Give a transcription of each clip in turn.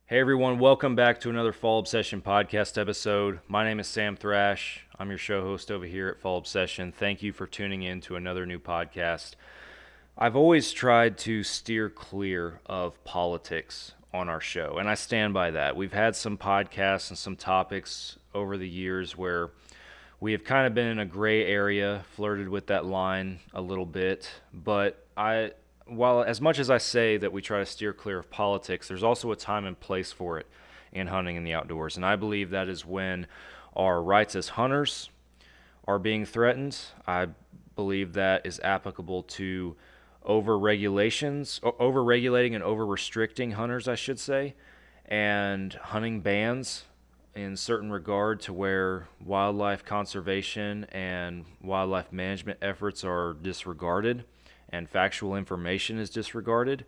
Hey everyone, welcome back to another Fall Obsession podcast episode. My name is Sam Thrash. I'm your show host over here at Fall Obsession. Thank you for tuning in to another new podcast. I've always tried to steer clear of politics on our show, and I stand by that. We've had some podcasts and some topics over the years where we have kind of been in a gray area, flirted with that line a little bit, but while as much as I say that we try to steer clear of politics, there's also a time and place for it in hunting in the outdoors. And I believe that is when our rights as hunters are being threatened. I believe that is applicable to over regulating and over restricting hunters, I should say, and hunting bans in certain regard to where wildlife conservation and wildlife management efforts are disregarded and factual information is disregarded.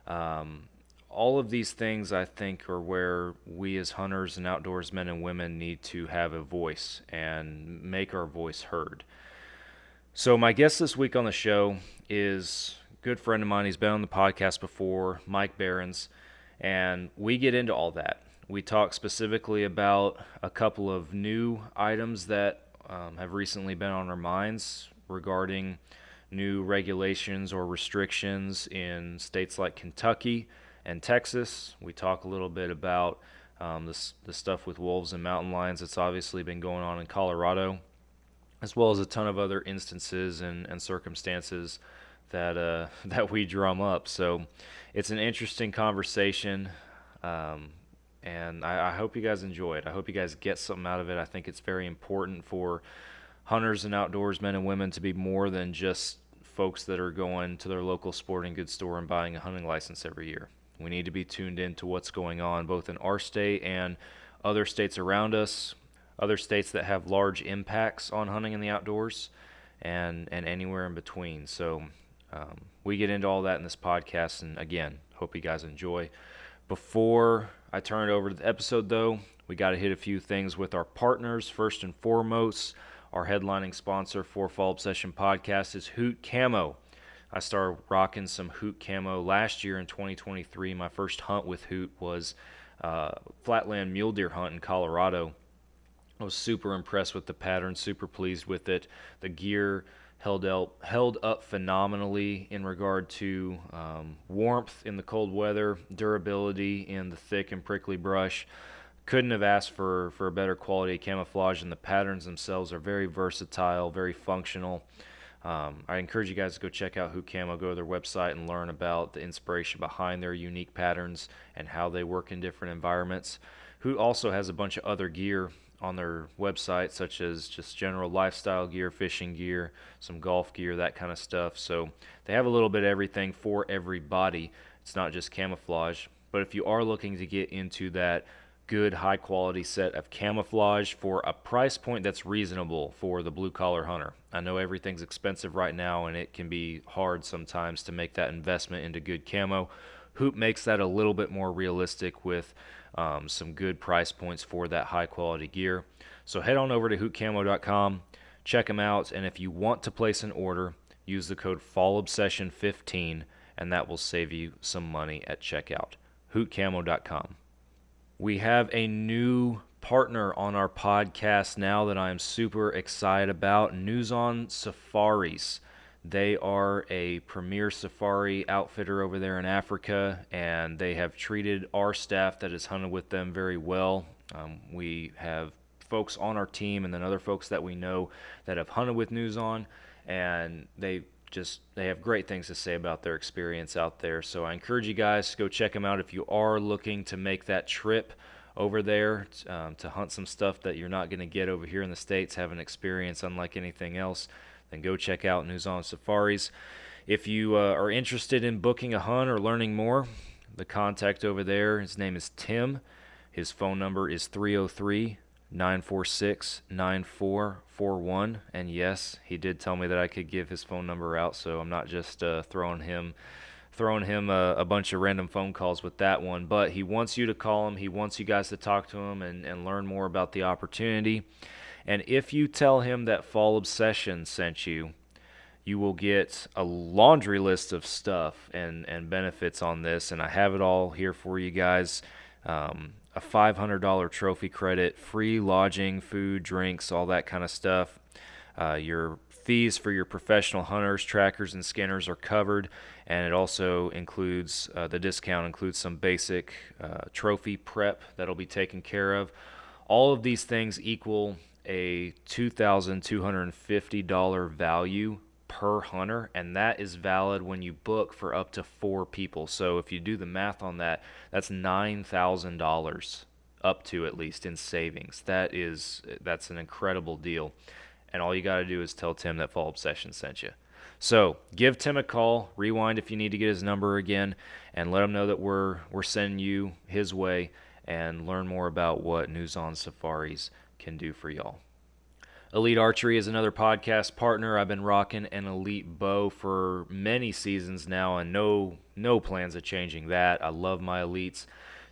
All of these things, I think, are where we as hunters and outdoors men and women need to have a voice and make our voice heard. So my guest this week on the show is a good friend of mine. He's been on the podcast before, Mike Behrens, and we get into all that. We talk specifically about a couple of new items that have recently been on our minds regarding new regulations or restrictions in states like Kentucky and Texas. We talk a little bit about the stuff with wolves and mountain lions that's obviously been going on in Colorado, as well as a ton of other instances and circumstances that that we drum up. So it's an interesting conversation, and I hope you guys enjoy it. I hope you guys get something out of it. I think it's very important for hunters and outdoors men and women to be more than just folks that are going to their local sporting goods store and buying a hunting license every year. We need to be tuned in to what's going on both in our state and other states around us, other states that have large impacts on hunting in the outdoors, and anywhere in between. So we get into all that in this podcast, and again, hope you guys enjoy. Before I turn it over to the episode, though, we got to hit a few things with our partners. First and foremost, our headlining sponsor for Fall Obsession Podcast is Hoot Camo. I started rocking some Hoot Camo last year in 2023. My first hunt with Hoot was flatland mule deer hunt in Colorado. I was super impressed with the pattern, super pleased with it. The gear held up phenomenally in regard to warmth in the cold weather, durability in the thick and prickly brush. Couldn't have asked for a better quality camouflage, and the patterns themselves are very versatile, very functional. I encourage you guys to go check out Hoot Camo, go to their website and learn about the inspiration behind their unique patterns and how they work in different environments. Hoot also has a bunch of other gear on their website, such as just general lifestyle gear, fishing gear, some golf gear, that kind of stuff. So they have a little bit of everything for everybody. It's not just camouflage. But if you are looking to get into that good high quality set of camouflage for a price point that's reasonable for the blue collar hunter. I know everything's expensive right now and it can be hard sometimes to make that investment into good camo. Hoot makes that a little bit more realistic with some good price points for that high quality gear. So head on over to hootcamo.com, check them out, and if you want to place an order, use the code FALLOBSESSION15 and that will save you some money at checkout. hootcamo.com. We have a new partner on our podcast now that I'm super excited about, News on Safaris. They are a premier safari outfitter over there in Africa, and they have treated our staff that has hunted with them very well. We have folks on our team and then other folks that we know that have hunted with News on, and they have great things to say about their experience out there. So I encourage you guys to go check them out if you are looking to make that trip over there to hunt some stuff that you're not going to get over here in the States, have an experience unlike anything else. Then go check out News on Safaris. If you are interested in booking a hunt or learning more, the contact over there, his name is Tim. His phone number is 303-946-9441. And yes, he did tell me that I could give his phone number out, so I'm not just throwing him a bunch of random phone calls with that one. But he wants you to call him. He wants you guys to talk to him and learn more about the opportunity. And if you tell him that Fall Obsession sent you, you will get a laundry list of stuff and benefits on this. And I have it all here for you guys. a $500 trophy credit, free lodging, food, drinks, all that kind of stuff. Your fees for your professional hunters, trackers, and skinners are covered, and it also includes the discount includes some basic trophy prep that'll be taken care of. All of these things equal a $2,250 value per hunter, and that is valid when you book for up to 4 people. So if you do the math on that, that's $9,000 up to, at least, in savings. That's an incredible deal. And all you got to do is tell Tim that Fall Obsession sent you. So give Tim a call, rewind if you need to get his number again, and let him know that we're sending you his way, and learn more about what News on Safaris can do for y'all. Elite Archery is another podcast partner. I've been rocking an Elite bow for many seasons now, and no plans of changing that. I love my Elites.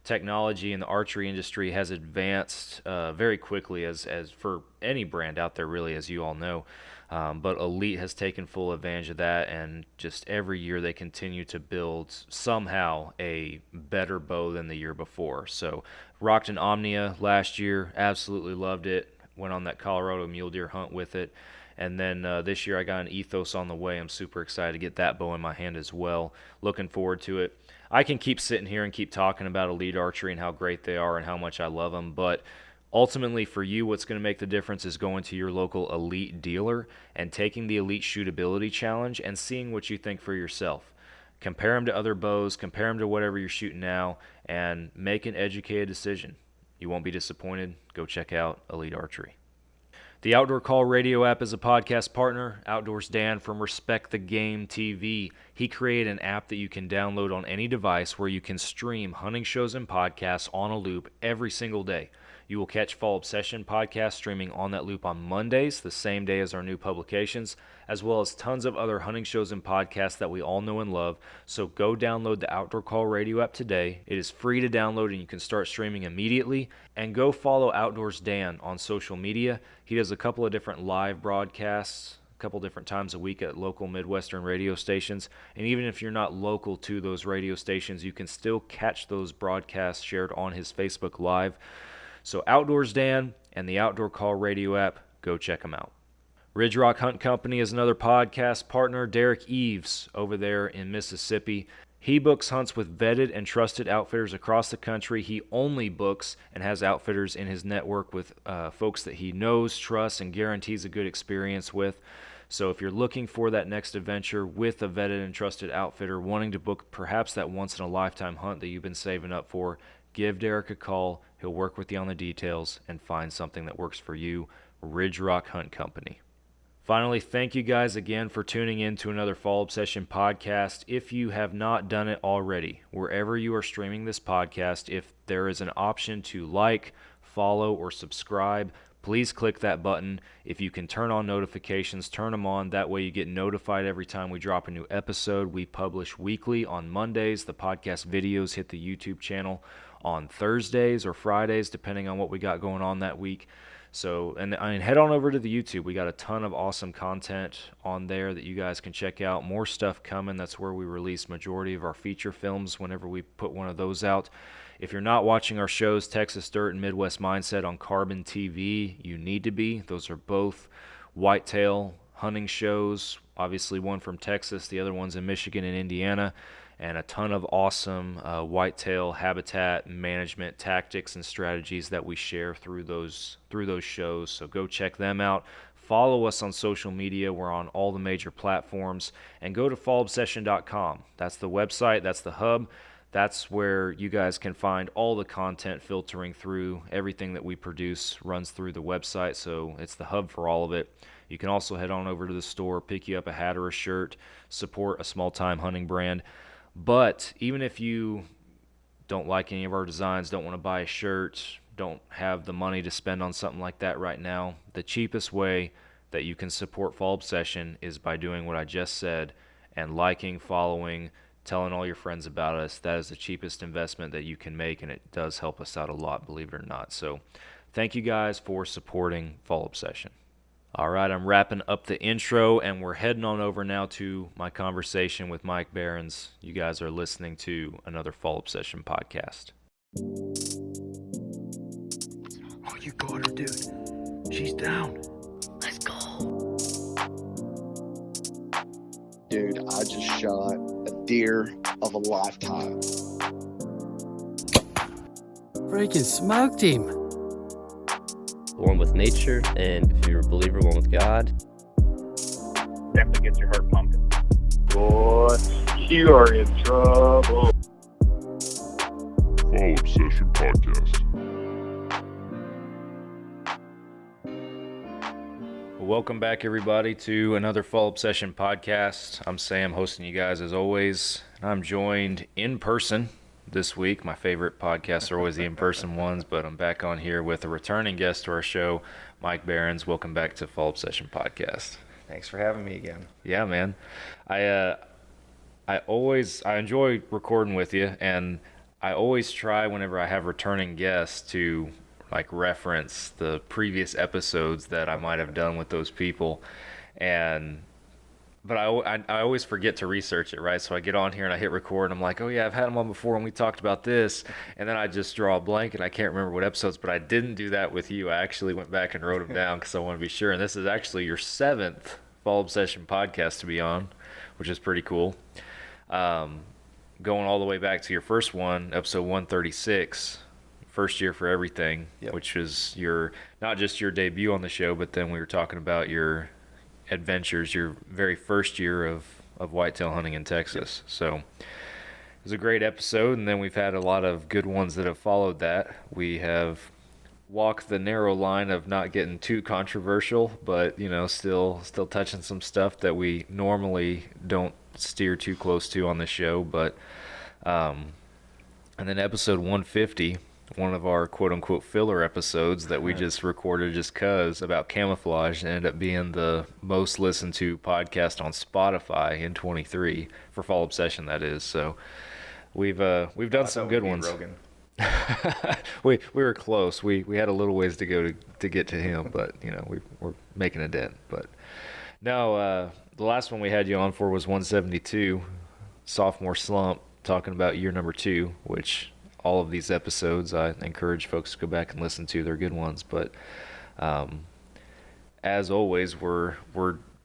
Technology in the archery industry has advanced very quickly, as for any brand out there, really, as you all know. But Elite has taken full advantage of that, and just every year they continue to build somehow a better bow than the year before. So rocked an Omnia last year, absolutely loved it. Went on that Colorado mule deer hunt with it. And then this year I got an Ethos on the way. I'm super excited to get that bow in my hand as well. Looking forward to it. I can keep sitting here and keep talking about Elite Archery and how great they are and how much I love them, but ultimately for you, what's going to make the difference is going to your local Elite dealer and taking the Elite Shootability Challenge and seeing what you think for yourself. Compare them to other bows, compare them to whatever you're shooting now, and make an educated decision. You won't be disappointed. Go check out Elite Archery. The Outdoor Call Radio app is a podcast partner. Outdoors Dan from Respect the Game TV. He created an app that you can download on any device where you can stream hunting shows and podcasts on a loop every single day. You will catch Fall Obsession podcast streaming on that loop on Mondays, the same day as our new publications, as well as tons of other hunting shows and podcasts that we all know and love. So go download the Outdoor Call Radio app today. It is free to download and you can start streaming immediately. And go follow Outdoors Dan on social media. He does a couple of different live broadcasts, a couple different times a week at local Midwestern radio stations. And even if you're not local to those radio stations, you can still catch those broadcasts shared on his Facebook Live. So Outdoors Dan and the Outdoor Call Radio app, go check them out. Ridge Rock Hunt Company is another podcast partner. Derek Eves over there in Mississippi. He books hunts with vetted and trusted outfitters across the country. He only books and has outfitters in his network with folks that he knows, trusts, and guarantees a good experience with. So if you're looking for that next adventure with a vetted and trusted outfitter, wanting to book perhaps that once-in-a-lifetime hunt that you've been saving up for, give Derek a call. He'll work with you on the details and find something that works for you. Ridge Rock Hunt Company. Finally, thank you guys again for tuning in to another Fall Obsession podcast. If you have not done it already, wherever you are streaming this podcast, if there is an option to like, follow, or subscribe, please click that button. If you can turn on notifications, turn them on. That way you get notified every time we drop a new episode. We publish weekly on Mondays. The podcast videos hit the YouTube channel on Thursdays or Fridays, depending on what we got going on that week. So, and I mean, head on over to the YouTube. We got a ton of awesome content on there that you guys can check out. More stuff coming. That's where we release majority of our feature films whenever we put one of those out. If you're not watching our shows, Texas Dirt and Midwest Mindset on Carbon TV, you need to be. Those are both whitetail hunting shows. Obviously one from Texas, the other one's in Michigan and Indiana. And a ton of awesome whitetail habitat management tactics and strategies that we share through those shows. So go check them out. Follow us on social media. We're on all the major platforms. And go to fallobsession.com. That's the website. That's the hub. That's where you guys can find all the content filtering through. Everything that we produce runs through the website, so it's the hub for all of it. You can also head on over to the store, pick you up a hat or a shirt, support a small-time hunting brand. But even if you don't like any of our designs, don't want to buy a shirt, don't have the money to spend on something like that right now, the cheapest way that you can support Fall Obsession is by doing what I just said and liking, following, telling all your friends about us. That is the cheapest investment that you can make, and it does help us out a lot, believe it or not. So thank you guys for supporting Fall Obsession. All right, I'm wrapping up the intro, and we're heading on over now to my conversation with Mike Behrens. You guys are listening to another Fall Obsession podcast. Oh, you got her, dude. She's down. Let's go. Dude, I just shot a deer of a lifetime. Freaking smoked him. One with nature, and if you're a believer, one with God. Definitely gets your heart pumping. Boy, you are in trouble. Fall Obsession Podcast. Welcome back, everybody, to another Fall Obsession Podcast. I'm Sam, hosting you guys as always. I'm joined in person this week. My favorite podcasts are always the in-person ones, but I'm back on here with a returning guest to our show, Mike Behrens. Welcome back to Fall Obsession Podcast. Thanks for having me again. Yeah, man. I enjoy recording with you, and I always try whenever I have returning guests to like reference the previous episodes that I might have done with those people, but I always forget to research it, right? So I get on here and I hit record and I'm like, oh yeah, I've had them on before and we talked about this, and then I just draw a blank and I can't remember what episodes. But I didn't do that with you. I actually went back and wrote them down because I want to be sure. And this is actually your 7th Fall Obsession podcast to be on, which is pretty cool. Going all the way back to your first one, episode 136. First year for everything, Yep. Which was not just your debut on the show, but then we were talking about your adventures, your very first year of whitetail hunting in Texas. Yep. So it was a great episode, and then we've had a lot of good ones that have followed that. We have walked the narrow line of not getting too controversial, but still touching some stuff that we normally don't steer too close to on the show. But and then episode 150, one of our quote-unquote filler episodes that we just recorded just cause about camouflage, ended up being the most listened to podcast on Spotify in 23 for Fall Obsession, that is. So we've done some good ones. Rogan. we were close. We had a little ways to go to get to him, but we're making a dent. But no, the last one we had you on for was 172, sophomore slump, talking about year number 2, which all of these episodes I encourage folks to go back and listen to. They're good ones. But as always, we're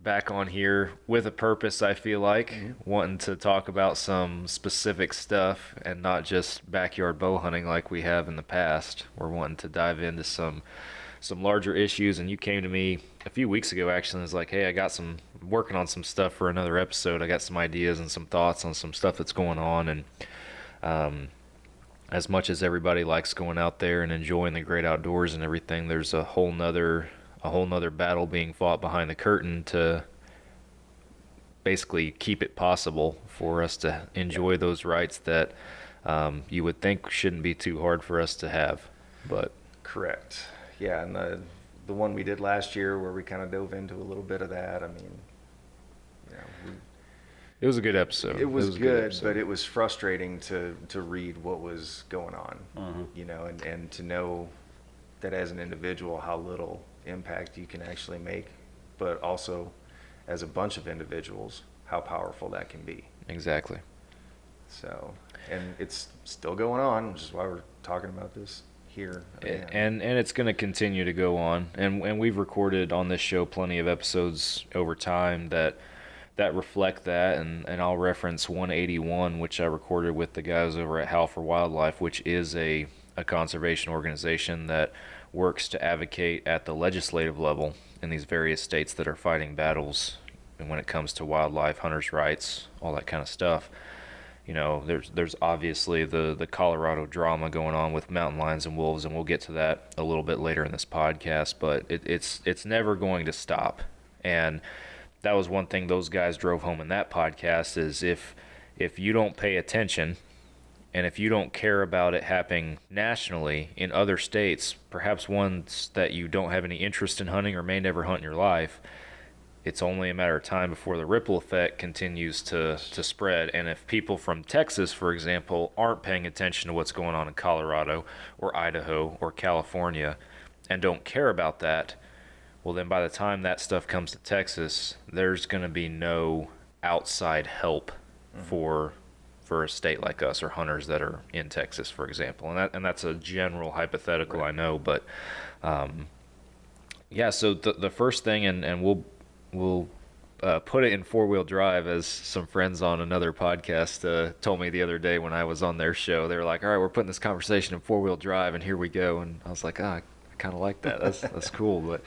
back on here with a purpose, I feel like, wanting to talk about some specific stuff and not just backyard bow hunting like we have in the past. We're wanting to dive into some larger issues, and you came to me a few weeks ago actually and was like, hey, I got working on some stuff for another episode. I got some ideas and some thoughts on some stuff that's going on, and as much as everybody likes going out there and enjoying the great outdoors and everything, there's a whole nother battle being fought behind the curtain to basically keep it possible for us to enjoy those rights that you would think shouldn't be too hard for us to have. But Correct. Yeah, and the one we did last year where we kind of dove into a little bit of that, I mean, it was a good episode. It was good, but it was frustrating to read what was going on, and to know that as an individual how little impact you can actually make, but also as a bunch of individuals how powerful that can be. Exactly. So, and it's still going on, which is why we're talking about this here. And it's going to continue to go on. And we've recorded on this show plenty of episodes over time that reflect that, and I'll reference 181, which I recorded with the guys over at Howl for Wildlife, which is a conservation organization that works to advocate at the legislative level in these various states that are fighting battles, and when it comes to wildlife, hunters' rights, all that kind of stuff. There's obviously the Colorado drama going on with mountain lions and wolves, and we'll get to that a little bit later in this podcast, but it's never going to stop. And that was one thing those guys drove home in that podcast, is if you don't pay attention and if you don't care about it happening nationally in other states, perhaps ones that you don't have any interest in hunting or may never hunt in your life, it's only a matter of time before the ripple effect continues to spread. And if people from Texas, for example, aren't paying attention to what's going on in Colorado or Idaho or California and don't care about that, well, then by the time that stuff comes to Texas, there's going to be no outside help for for a state like us, or hunters that are in Texas, for example. And that's a general hypothetical, I know, but yeah. So the first thing, and we'll put it in 4-wheel drive, as some friends on another podcast told me the other day when I was on their show. They were like, all right, we're putting this conversation in 4-wheel drive, and here we go. And I was like, I kind of like that. That's cool. But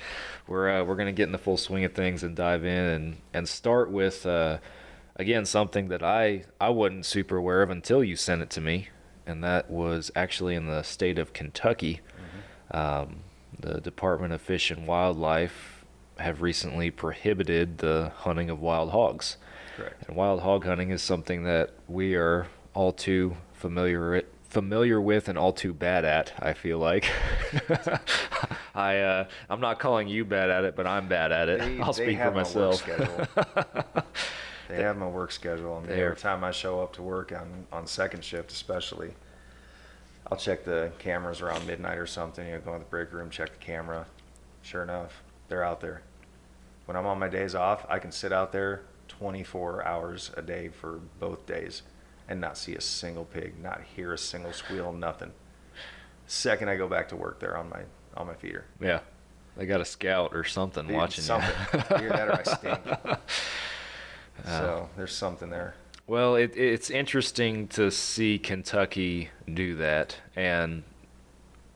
we're going to get in the full swing of things and dive in and start with, again, something that I wasn't super aware of until you sent it to me, and that was actually in the state of Kentucky. The Department of Fish and Wildlife have recently prohibited the hunting of wild hogs. Correct. And wild hog hunting is something that we are all too familiar with and all too bad at, I feel like. I'm not calling you bad at it, but I'm bad at it. I'll speak for myself. They have my work schedule. I mean, every time I show up to work on second shift especially, I'll check the cameras around midnight or something. Go in the break room, check the camera. Sure enough, they're out there. When I'm on my days off, I can sit out there 24 hours a day for both days and not see a single pig, not hear a single squeal, nothing. Second I go back to work, they're on my feeder. Yeah. They got a scout or something watching you. Either that or I stink. So there's something there. Well, it's interesting to see Kentucky do that, and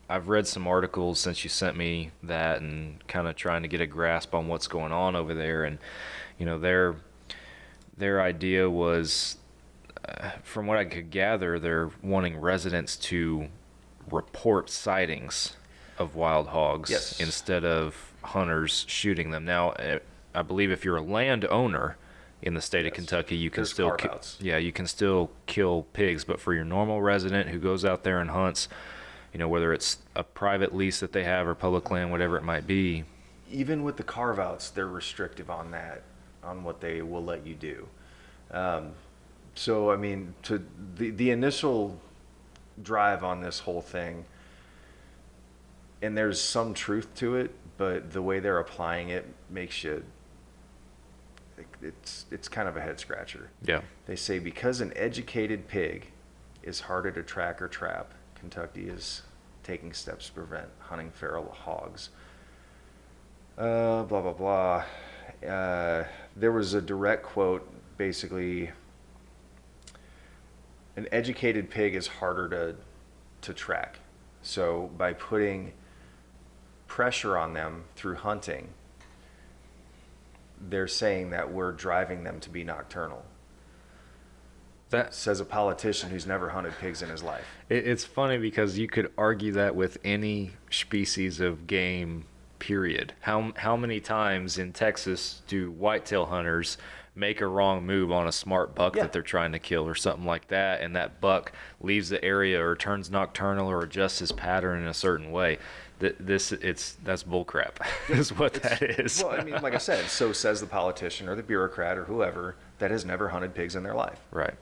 I've read some articles since you sent me that, and kind of trying to get a grasp on what's going on over there. And their idea was, from what I could gather, they're wanting residents to report sightings of wild hogs instead of hunters shooting them. Now, I believe if you're a landowner in the state of Kentucky, you can you can still kill pigs, but for your normal resident who goes out there and hunts, whether it's a private lease that they have or public land, whatever it might be. Even with the carve-outs, they're restrictive on that, on what they will let you do. So, I mean, to the initial drive on this whole thing, and there's some truth to it, but the way they're applying it makes you, it's kind of a head scratcher. Yeah. They say because an educated pig is harder to track or trap, Kentucky is taking steps to prevent hunting feral hogs. Blah, blah, blah. There was a direct quote, basically, an educated pig is harder to track. So by putting pressure on them through hunting, they're saying that we're driving them to be nocturnal. That says a politician who's never hunted pigs in his life. It's funny because you could argue that with any species of game, period. How many times in Texas do whitetail hunters make a wrong move on a smart buck that they're trying to kill or something like that, and that buck leaves the area or turns nocturnal or adjusts his pattern in a certain way? That's bullcrap. Is what that is. Well, I mean, like I said, so says the politician or the bureaucrat or whoever that has never hunted pigs in their life. Right.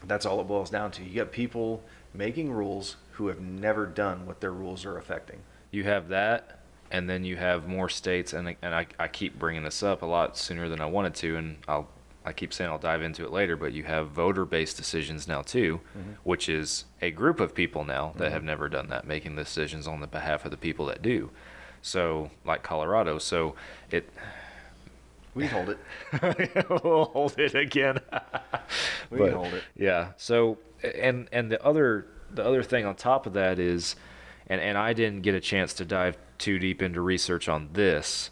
That's all it boils down to. You got people making rules who have never done what their rules are affecting. You have that, and then you have more states, and I keep bringing this up a lot sooner than I wanted to, and I keep saying I'll dive into it later, but you have voter-based decisions now too, which is a group of people now that have never done that, making decisions on the behalf of the people that do. So, like Colorado, we hold it. We'll hold it again. We can hold it. Yeah. So, and the other thing on top of that is, and I didn't get a chance to dive too deep into research on this,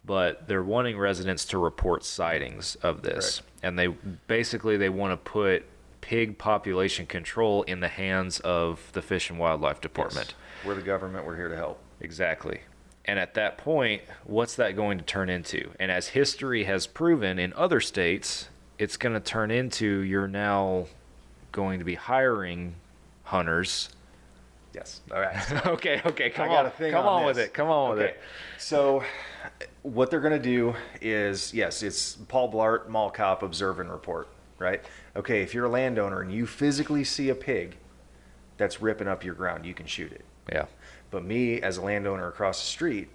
but they're wanting residents to report sightings of this. Correct. And they want to put pig population control in the hands of the Fish and Wildlife Department. Yes. We're the government, we're here to help. Exactly. And at that point, what's that going to turn into? And as history has proven in other states, it's going to turn into you're now going to be hiring hunters. Yes. All right. Okay. Come on with it. So what they're going to do is, yes, it's Paul Blart, Mall Cop, observe and report, right? Okay, if you're a landowner and you physically see a pig that's ripping up your ground, you can shoot it. Yeah. But me, as a landowner across the street,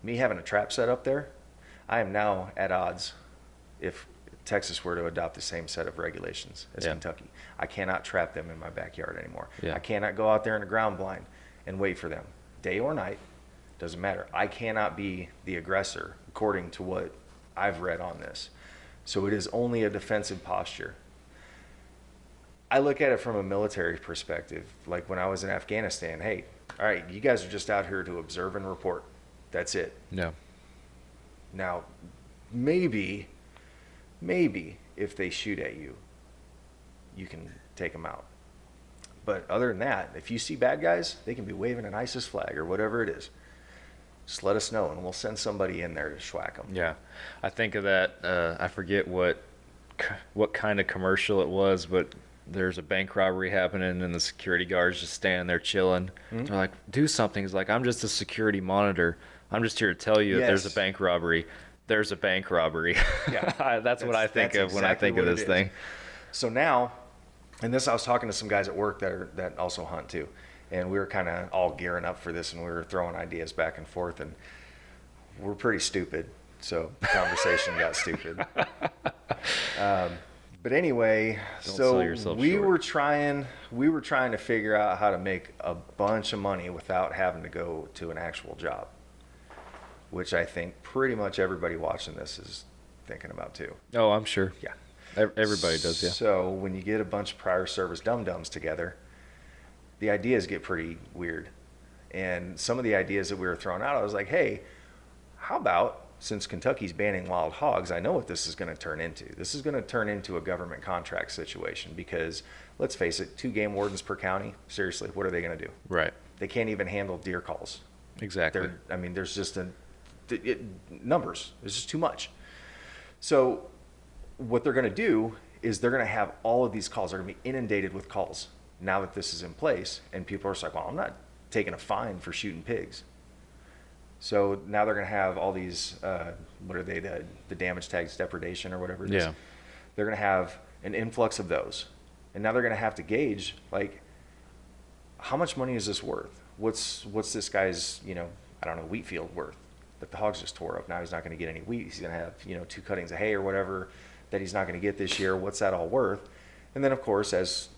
me having a trap set up there, I am now at odds. If Texas were to adopt the same set of regulations as Yeah. Kentucky. I cannot trap them in my backyard anymore. Yeah. I cannot go out there in a ground blind and wait for them, day or night, doesn't matter. I cannot be the aggressor according to what I've read on this. So it is only a defensive posture. I look at it from a military perspective. Like when I was in Afghanistan, hey, all right, you guys are just out here to observe and report. That's it. Yeah. Now, maybe if they shoot at you, you can take them out. But other than that, if you see bad guys, they can be waving an ISIS flag or whatever it is. Just let us know, and we'll send somebody in there to schwack them. Yeah. I think of that, I forget what kind of commercial it was, but there's a bank robbery happening and the security guard's just standing there chilling. Mm-hmm. They're like, do something. He's like, I'm just a security monitor. I'm just here to tell you if there's a Yes. bank robbery. There's a bank robbery. Yeah. That's what I think That's of when I exactly think of what this it is. thing. So now, and this I was talking to some guys at work that also hunt too, and we were kind of all gearing up for this, and we were throwing ideas back and forth, and we're pretty stupid, so the conversation got stupid. But anyway, Don't so sell yourself we short. were trying to figure out how to make a bunch of money without having to go to an actual job, which I think pretty much everybody watching this is thinking about too. Oh, I'm sure. Yeah. Everybody does, yeah. So when you get a bunch of prior service dum-dums together, the ideas get pretty weird. And some of the ideas that we were throwing out, I was like, hey, how about, since Kentucky's banning wild hogs, I know what this is going to turn into. This is going to turn into a government contract situation because, let's face it, 2 game wardens per county, seriously, what are they going to do? Right. They can't even handle deer calls. Exactly. There's just numbers. There's just too much. So what they're going to do is they're going to have all of these calls. They're going to be inundated with calls now that this is in place. And people are just like, well, I'm not taking a fine for shooting pigs. So now they're going to have all these, what are they, the damage tags, depredation or whatever it is. Yeah. They're going to have an influx of those. And now they're going to have to gauge, like, how much money is this worth? What's this guy's, wheat field worth that the hogs just tore up? Now he's not going to get any wheat. He's going to have, 2 cuttings of hay or whatever that he's not going to get this year. What's that all worth? And then, of course, as,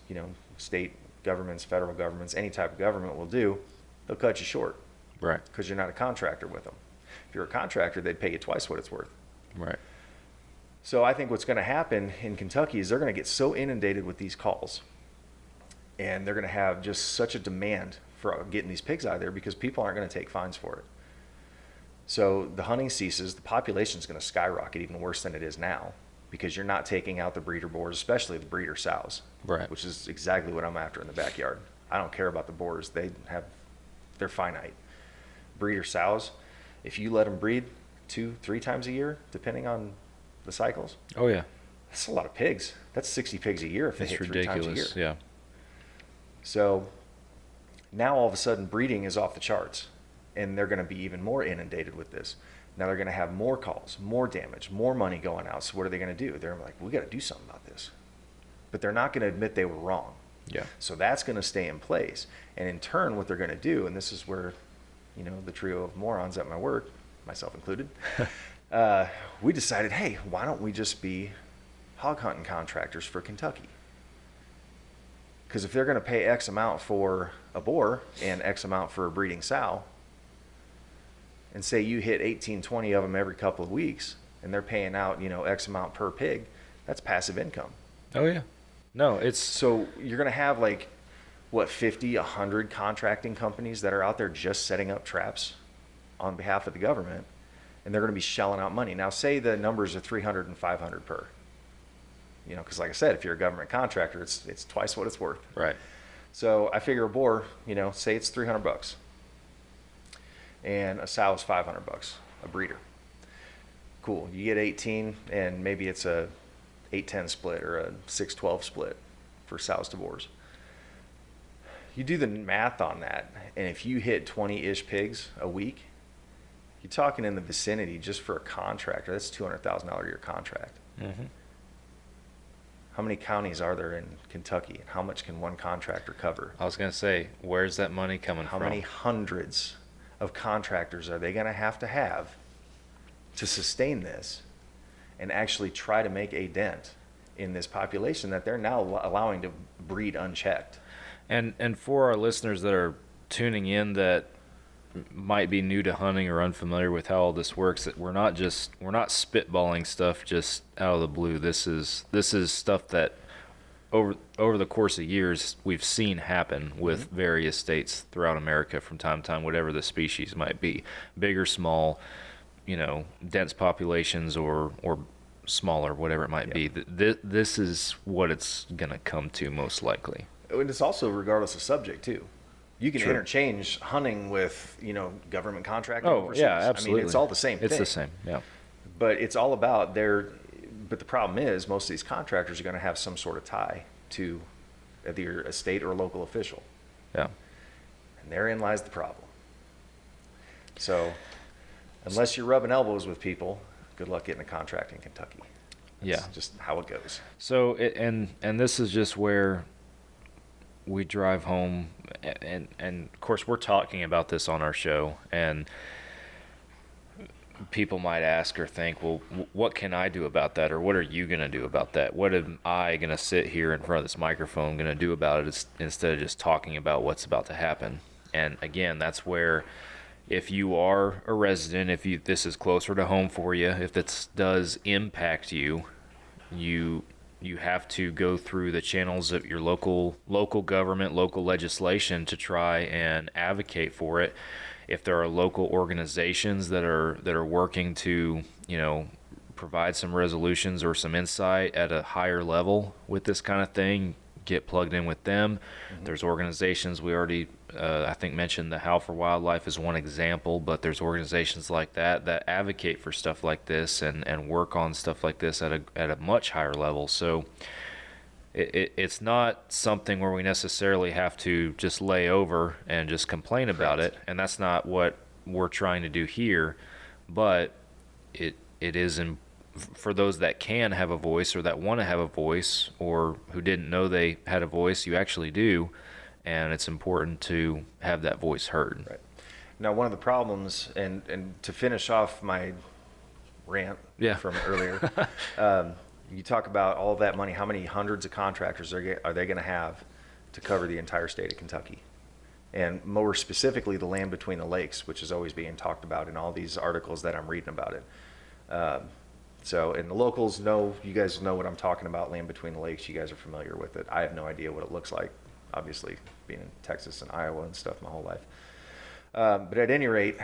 state governments, federal governments, any type of government will do, they'll cut you short. Right. Because you're not a contractor with them. If you're a contractor, they'd pay you twice what it's worth. Right. So I think what's going to happen in Kentucky is they're going to get so inundated with these calls, and they're going to have just such a demand for getting these pigs out of there because people aren't going to take fines for it. So the hunting ceases, the population is going to skyrocket even worse than it is now because you're not taking out the breeder boars, especially the breeder sows, Right. which is exactly what I'm after in the backyard. I don't care about the boars. They're finite. Breeder sows, if you let them breed 2-3 times a year, depending on the cycles, Oh, yeah. that's a lot of pigs. That's 60 pigs a year if they It's hit 3 times a year. ridiculous. Yeah. So now all of a sudden breeding is off the charts, and they're going to be even more inundated with this. Now they're going to have more calls, more damage, more money going out. So what are they going to do? They're like, we got to do something about this. But they're not going to admit they were wrong. Yeah. So that's going to stay in place. And in turn, what they're going to do, and this is where, the trio of morons at my work, myself included, we decided, hey, why don't we just be hog hunting contractors for Kentucky? Because if they're going to pay X amount for a boar and X amount for a breeding sow, and say you hit 18, 20 of them every couple of weeks, and they're paying out, X amount per pig, that's passive income. Oh, yeah. No, it's So you're going to have 50, 100 contracting companies that are out there just setting up traps on behalf of the government, and they're going to be shelling out money. Now, say the numbers are 300 and 500 per. Because like I said, if you're a government contractor, it's twice what it's worth. right. So I figure a boar, say it's $300, and a sow is $500, a breeder. Cool. You get 18, and maybe it's a 8-10 split or a 6-12 split for sows to boars. You do the math on that, and if you hit 20-ish pigs a week, you're talking in the vicinity just for a contractor. That's $200,000 a year contract. Mm-hmm. How many counties are there in Kentucky, and how much can one contractor cover? I was going to say, where's that money coming How from? many hundreds of contractors are they going to have to sustain this? and actually try to make a dent in this population that they're now allowing to breed unchecked. And for our listeners that are tuning in that might be new to hunting or unfamiliar with how all this works, that we're not spitballing stuff just out of the blue. This is stuff that over the course of years we've seen happen with various states throughout America from time to time, whatever the species might be, big or small, dense populations or smaller, whatever it might be. This is what it's gonna come to most likely. And it's also regardless of subject too. You can True. interchange hunting with, government contracting. Oh, overseas. yeah, absolutely. I mean, it's all the same thing. It's the same, yeah. But it's all about but the problem is most of these contractors are going to have some sort of tie to either a state or a local official. Yeah. And therein lies the problem. So unless you're rubbing elbows with people, good luck getting a contract in Kentucky. That's just how it goes. So, and this is just where we drive home, and of course we're talking about this on our show, and people might ask or think, well, what can I do about that, or what are you going to do about that? What am I going to sit here in front of this microphone going to do about it instead of just talking about what's about to happen? And again, that's where, if you are a resident, this is closer to home for you, if this does impact you, you have to go through the channels of your local government, local legislation to try and advocate for it. If there are local organizations that are working to, provide some resolutions or some insight at a higher level with this kind of thing, get plugged in with them. There's organizations we already I think mentioned, the Howl for Wildlife is one example, but there's organizations like that advocate for stuff like this and work on stuff like this at a much higher level. So it's not something where we necessarily have to just lay over and just complain about it, and that's not what we're trying to do here. But it is for those that can have a voice, or that want to have a voice, or who didn't know they had a voice. You actually do, and it's important to have that voice heard. Right. Now, one of the problems, and to finish off my rant from earlier, you talk about all that money. How many hundreds of contractors are they going to have to cover the entire state of Kentucky? And more specifically, the land between the lakes, which is always being talked about in all these articles that I'm reading about it. And the locals know, you guys know what I'm talking about, land between the lakes. You guys are familiar with it. I have no idea what it looks like, obviously, being in Texas and Iowa and stuff my whole life. But at any rate,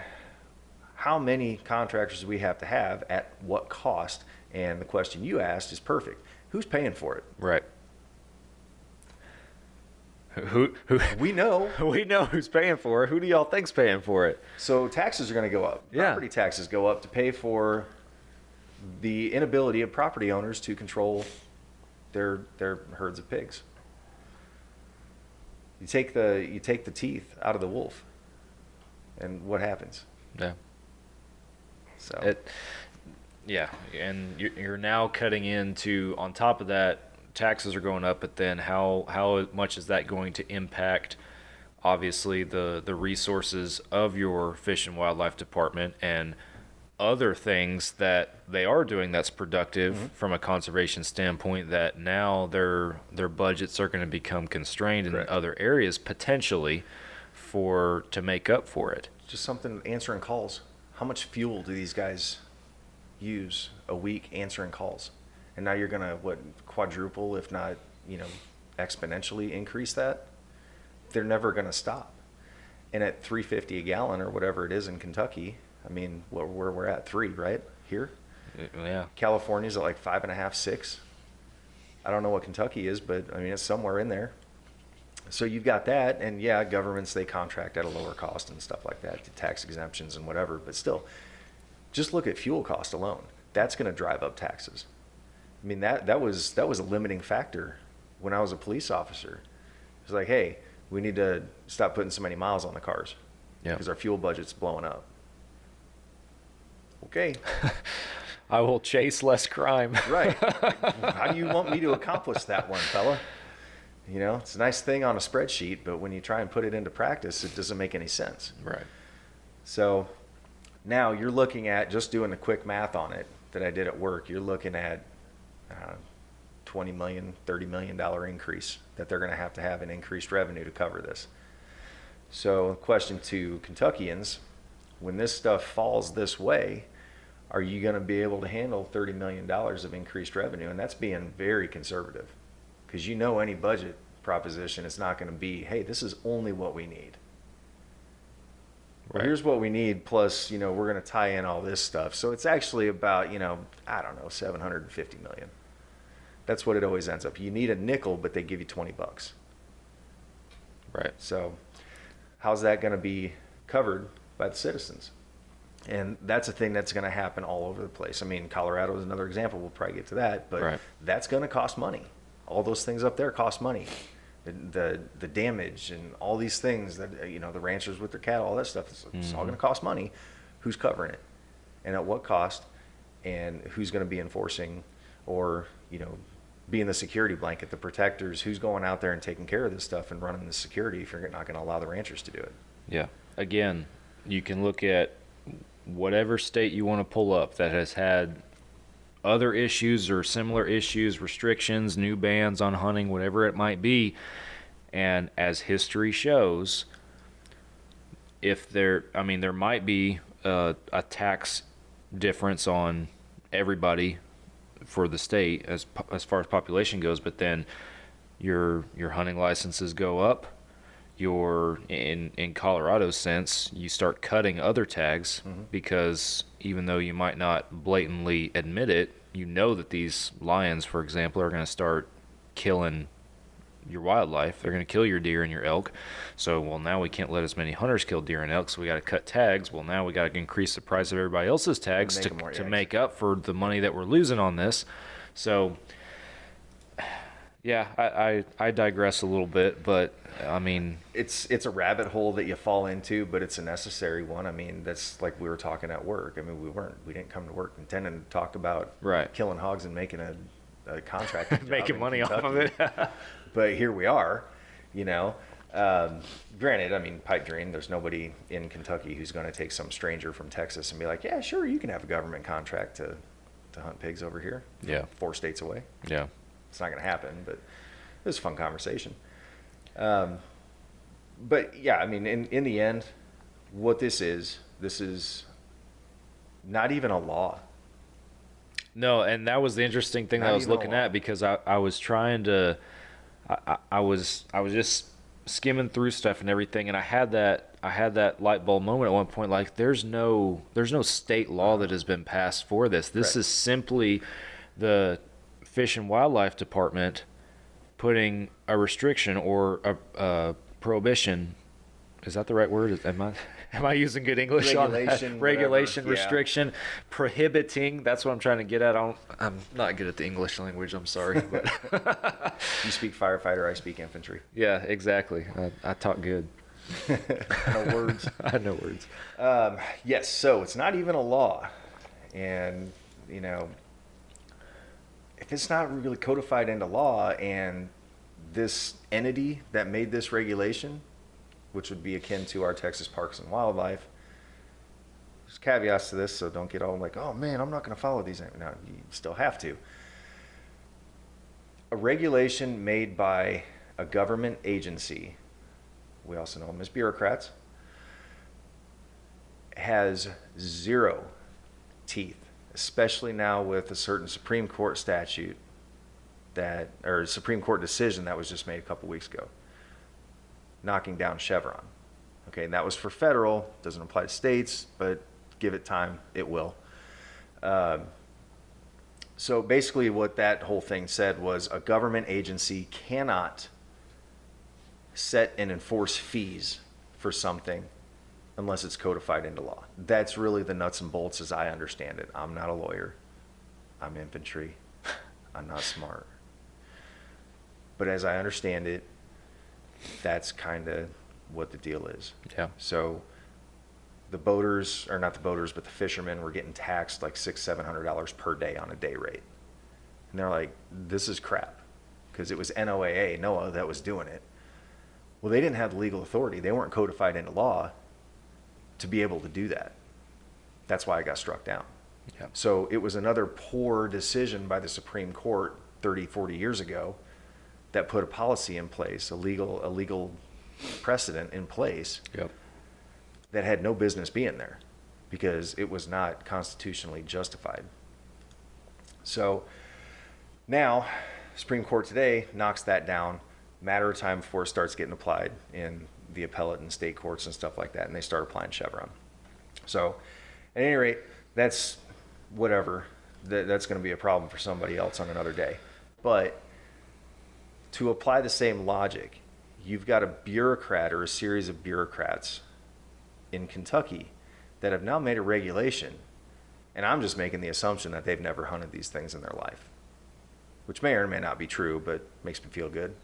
how many contractors do we have to have, at what cost? And the question you asked is perfect. Who's paying for it? Right. Who we know. We know who's paying for it. Who do y'all think's paying for it? So taxes are going to go up. Yeah. Property taxes go up to pay for the inability of property owners to control their herds of pigs. You take the teeth out of the wolf, and what happens? Yeah. So and you're now cutting into, on top of that, taxes are going up, but then how much is that going to impact, obviously, the resources of your Fish and Wildlife Department and other things that they are doing that's productive from a conservation standpoint, that now their budgets are going to become constrained in other areas potentially to make up for it. Just something, answering calls. How much fuel do these guys use a week answering calls? And now you're going to, quadruple, if not, exponentially increase that? They're never going to stop. And at $3.50 a gallon or whatever it is in Kentucky, I mean, where we're at, 3, right? Here? Yeah. California's at like 5.5, 6. I don't know what Kentucky is, but I mean, it's somewhere in there. So you've got that, and yeah, governments, they contract at a lower cost and stuff like that, to tax exemptions and whatever, but still, just look at fuel cost alone. That's going to drive up taxes. I mean, that was a limiting factor when I was a police officer. It was like, hey, we need to stop putting so many miles on the cars because our fuel budget's blowing up. Okay. I will chase less crime. Right. How do you want me to accomplish that one, fella? It's a nice thing on a spreadsheet, but when you try and put it into practice, it doesn't make any sense. Right. So now you're looking at just doing the quick math on it. that I did at work, you're looking at $20 million, $30 million increase that they're going to have in increased revenue to cover this. So question to Kentuckians, when this stuff falls this way, are you going to be able to handle $30 million of increased revenue? And that's being very conservative, because any budget proposition is not going to be, hey, this is only what we need. Well, here's what we need, plus, we're going to tie in all this stuff. So it's actually about, I don't know, $750 million. That's what it always ends up. You need a nickel, but they give you $20. Right. So how's that going to be covered by the citizens? And that's a thing that's going to happen all over the place. I mean, Colorado is another example. We'll probably get to that, but that's going to cost money. All those things up there cost money. The damage and all these things that, the ranchers with their cattle, all that stuff, it's all going to cost money. Who's covering it? And at what cost? And who's going to be enforcing or, being the security blanket, the protectors? Who's going out there and taking care of this stuff and running the security if you're not going to allow the ranchers to do it? Yeah. Again, you can look at whatever state you want to pull up that has had other issues or similar issues, restrictions, new bans on hunting, whatever it might be. And as history shows, there might be a tax difference on everybody for the state as far as population goes, but then your hunting licenses go up. In Colorado's sense, you start cutting other tags because even though you might not blatantly admit it, that these lions, for example, are going to start killing your wildlife. They're going to kill your deer and your elk. So, now we can't let as many hunters kill deer and elk, so we got to cut tags. Well, now we got to increase the price of everybody else's tags to make up for the money that we're losing on this. So, yeah, I digress a little bit, but I mean, it's a rabbit hole that you fall into, but it's a necessary one. I mean, that's like we were talking at work. I mean, we didn't come to work intending to talk about killing hogs and making a contract, making money off of it. But here we are, Granted, I mean, pipe dream. There's nobody in Kentucky who's going to take some stranger from Texas and be like, yeah, sure, you can have a government contract to hunt pigs over here. Yeah, 4 states away. Yeah, it's not going to happen, but it was a fun conversation. But yeah, I mean, in the end, what this is not even a law. No, and that was the interesting thing that I was looking at, because I was trying to, I was just skimming through stuff and everything, and I had that light bulb moment at one point, like there's no state law that has been passed for this. This is simply the Fish and Wildlife Department putting a restriction or a prohibition. Is that the right word? Am I using good English on that? Regulation, restriction, prohibiting. That's what I'm trying to get at. I'm not good at the English language. I'm sorry. But you speak firefighter, I speak infantry. Yeah, exactly. I talk good. No words. I know words. Yes, so it's not even a law. And, if it's not really codified into law, and this entity that made this regulation, which would be akin to our Texas Parks and Wildlife, there's caveats to this, so don't get all like, oh man, I'm not going to follow these. No, you still have to. A regulation made by a government agency, we also know them as bureaucrats, has zero teeth, especially now with a certain Supreme Court statute or Supreme Court decision that was just made a couple weeks ago, knocking down Chevron. Okay, and that was for federal, doesn't apply to states, but give it time, it will. So basically what that whole thing said was a government agency cannot set and enforce fees for something unless it's codified into law. That's really the nuts and bolts as I understand it. I'm not a lawyer. I'm infantry. I'm not smart. But as I understand it, that's kind of what the deal is. Yeah. So the boaters, or not the boaters, but the fishermen were getting taxed like $600-700 per day on a day rate. And they're like, this is crap. Because it was NOAA that was doing it. Well, they didn't have the legal authority. They weren't codified into law to be able to do that. That's why I got struck down. Yep. So it was another poor decision by the Supreme Court 30, 40 years ago that put a policy in place, a legal precedent in place Yep. that had no business being there because it was not constitutionally justified. So now, Supreme Court today knocks that down, matter of time before it starts getting applied in the appellate and state courts and stuff like that, and they start applying Chevron. So, at any rate, that's whatever. That's going to be a problem for somebody else on another day. But to apply the same logic, you've got a bureaucrat or a series of bureaucrats in Kentucky that have now made a regulation, and I'm just making the assumption that they've never hunted these things in their life, which may or may not be true, but makes me feel good.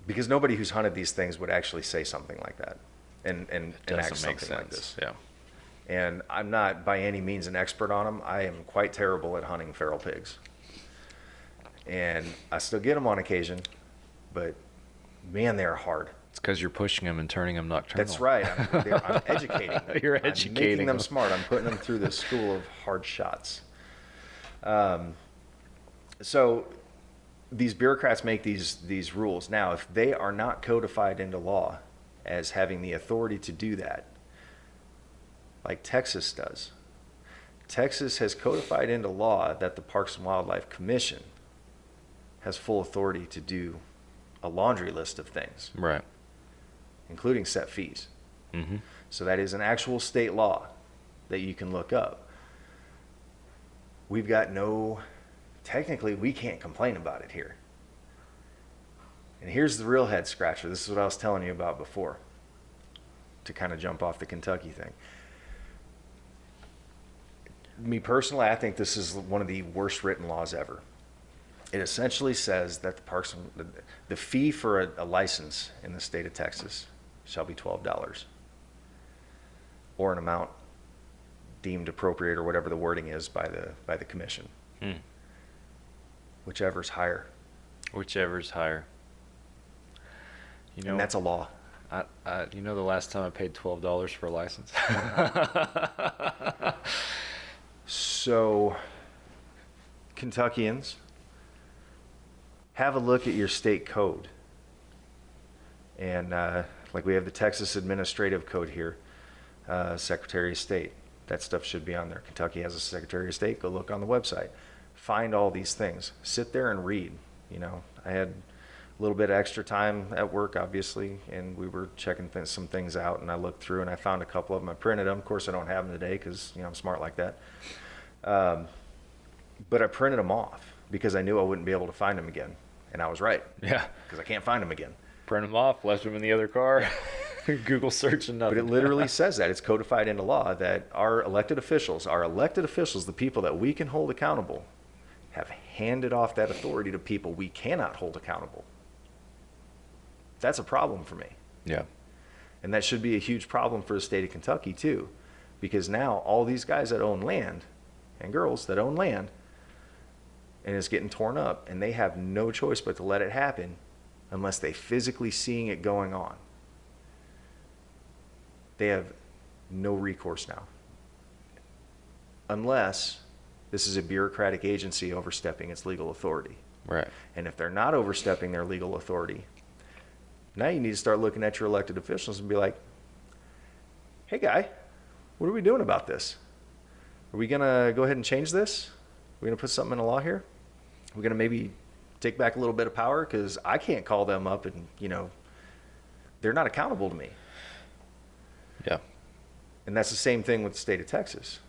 Because nobody who's hunted these things would actually say something like that and enact something like this. Yeah. And I'm not by any means an expert on them. I am quite terrible at hunting feral pigs. And I still get them on occasion, but man, they're hard. It's because you're pushing them and turning them nocturnal. That's right. I'm educating them. You're I'm educating making them them. smart. I'm putting them through the school of hard shots. So these bureaucrats make these rules. Now, if they are not codified into law as having the authority to do that, like Texas does, Texas has codified into law that the Parks and Wildlife Commission has full authority to do a laundry list of things, Right. including set fees. Mm-hmm. So that is an actual state law that you can look up. We've got technically we can't complain about it here. And here's the real head scratcher. This is what I was telling you about before, to kind of jump off the Kentucky thing. Me personally, I think this is one of the worst written laws ever. It essentially says that the fee for a license in the state of Texas shall be $12, or an amount deemed appropriate, or whatever the wording is by the commission. Whichever's higher. Whichever's higher. You know, And that's a law. you know the last time I paid $12 for a license? So, Kentuckians, have a look at your state code. And like we have the Texas Administrative Code here, Secretary of State. That stuff should be on there. Kentucky has a Secretary of State. Go look on the website. Find all these things. Sit there and read. You know, I had a little bit of extra time at work, obviously, and we were checking some things out, and I looked through and I found a couple of them. I printed them. Of course, I don't have them today because, you know, I'm smart like that. But I printed them off because I knew I wouldn't be able to find them again. And I was right. Yeah. Because I can't find them again. Print them off, left them in the other car. Google search and nothing. But it literally says that. It's codified into law that our elected officials, the people that we can hold accountable, have handed off that authority to people we cannot hold accountable. That's a problem for me. Yeah. And that should be a huge problem for the state of Kentucky, too. Because now all these guys that own land, and girls that own land, and it's getting torn up, and they have no choice but to let it happen unless they physically seeing it going on. They have no recourse now. Unless this is a bureaucratic agency overstepping its legal authority. Right. And if they're not overstepping their legal authority, now you need to start looking at your elected officials and be like, hey guy, what are we doing about this? Are we going to go ahead and change this? Are we going to put something in the law here? We're going to maybe take back a little bit of power, because I can't call them up and, you know, they're not accountable to me. Yeah. And that's the same thing with the state of Texas.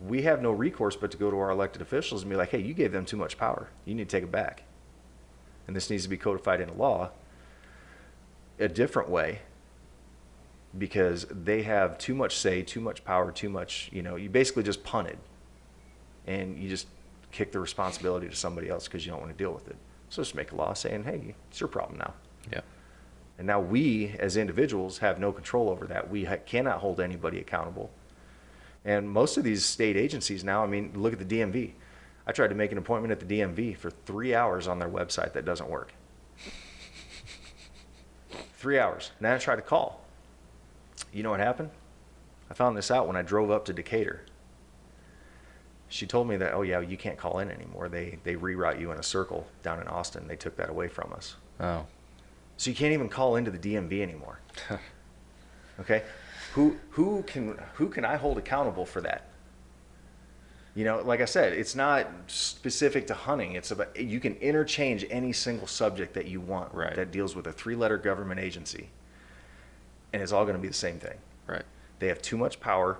We have no recourse but to go to our elected officials and be like, hey, you gave them too much power. You need to take it back. And this needs to be codified into law a different way, because they have too much say, too much power, too much, you know, you basically just punted and you just kick the responsibility to somebody else because you don't want to deal with it. So just make a law saying, hey, it's your problem now. Yeah. And now we, as individuals, have no control over that. We cannot hold anybody accountable. And most of these state agencies now, I mean, look at the DMV. I tried to make an appointment at the DMV for 3 hours on their website. That doesn't work. 3 hours. And then I tried to call. You know what happened? I found this out when I drove up to Decatur. She told me that, oh yeah, you can't call in anymore. They reroute you in a circle down in Austin. They took that away from us. Oh. So you can't even call into the DMV anymore. Okay? Who can I hold accountable for that? You know, like I said, it's not specific to hunting. It's about, you can interchange any single subject that you want that deals with a 3-letter government agency, and it's all going to be the same thing. Right. They have too much power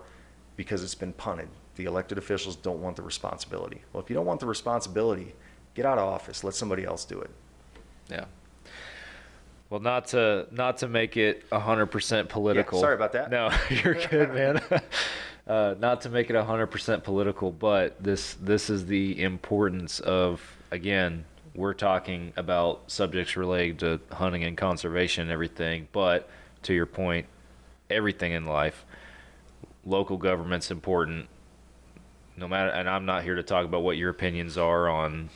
because it's been punted. The elected officials don't want the responsibility. Well, if you don't want the responsibility, get out of office. Let somebody else do it. Yeah. Well, not to make it 100% political. Yeah, sorry about that. No, you're good, man. Not to make it 100% political, but this is the importance of, again, we're talking about subjects related to hunting and conservation and everything, but to your point, everything in life, local government's important. No matter, and I'm not here to talk about what your opinions are on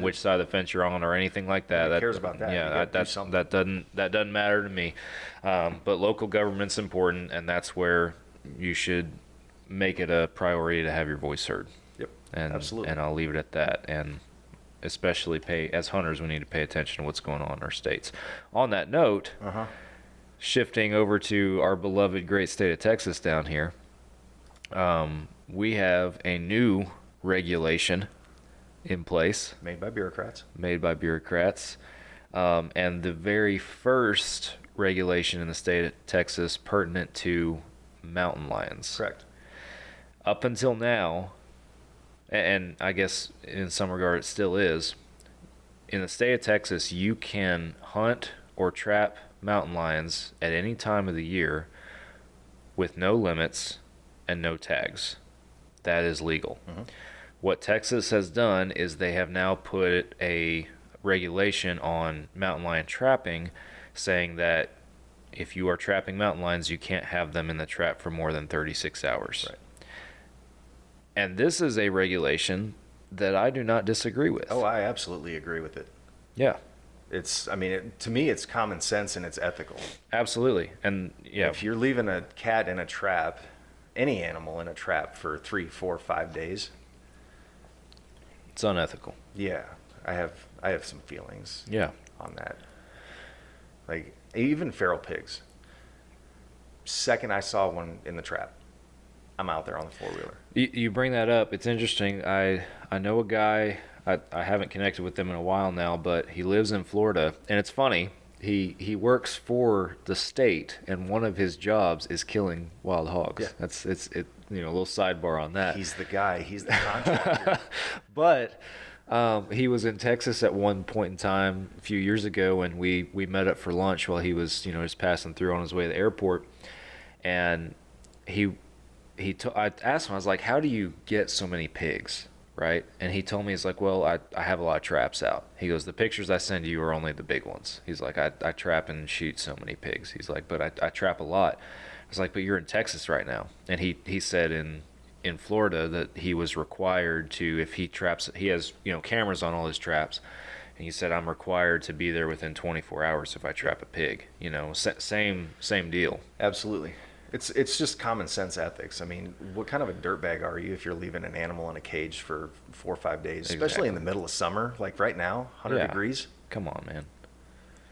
which side of the fence you're on or anything like that. Nobody cares about that. Yeah, that doesn't matter to me. But local government's important, and that's where you should make it a priority to have your voice heard. Yep, and absolutely. And I'll leave it at that. And especially as hunters, we need to pay attention to what's going on in our states. On that note, shifting over to our beloved great state of Texas down here. We have a new regulation in place. Made by bureaucrats. And the very first regulation in the state of Texas pertinent to mountain lions. Correct. Up until now, and I guess in some regard it still is, in the state of Texas, you can hunt or trap mountain lions at any time of the year with no limits and no tags. That is legal. What Texas has done is they have now put a regulation on mountain lion trapping, saying that if you are trapping mountain lions, you can't have them in the trap for more than 36 hours. Right. And this is a regulation that I do not disagree with. Oh, I absolutely agree with it. Yeah. To me, it's common sense and it's ethical. Absolutely. And yeah. If you're leaving a cat in a trap, any animal in a trap for 3, 4, 5 days, it's unethical. Yeah, I have some feelings. Yeah. On that. Like even feral pigs. Second I saw one in the trap, I'm out there on the 4-wheeler. You bring that up. It's interesting. I know a guy. I haven't connected with him in a while now, but he lives in Florida, and it's funny. He works for the state, and one of his jobs is killing wild hogs. Yeah. It's a little sidebar on that. He's the guy. He's the contractor. But he was in Texas at one point in time a few years ago, and we met up for lunch while he was just passing through on his way to the airport, and I asked him, I was like, how do you get so many pigs? Right? And he told me, he's like, well, I have a lot of traps out. He goes, the pictures I send you are only the big ones. He's like, I trap and shoot so many pigs. He's like, but I trap a lot. I was like, but you're in Texas right now. And he said in Florida that he was required to, if he traps, he has, cameras on all his traps. And he said, I'm required to be there within 24 hours if I trap a pig. Same deal. Absolutely. It's just common sense ethics. I mean, what kind of a dirtbag are you if you're leaving an animal in a cage for 4 or 5 days, especially in the middle of summer, like right now, 100 degrees? Come on, man.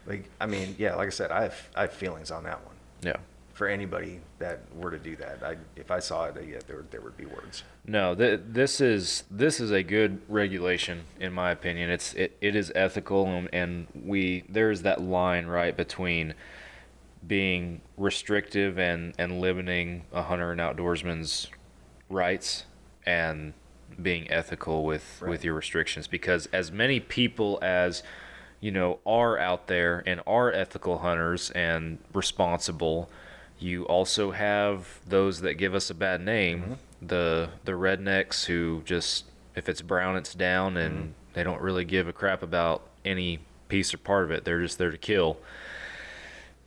Like I said, I have feelings on that one. Yeah. For anybody that were to do that, if I saw it, there would be words. No, this is a good regulation in my opinion. It is ethical, and there's that line right between being restrictive and limiting a hunter and outdoorsman's rights and being ethical with your restrictions, because as many people as are out there and are ethical hunters and responsible, you also have those that give us a bad name, the rednecks who just, if it's brown it's down, and they don't really give a crap about any piece or part of it. They're just there to kill.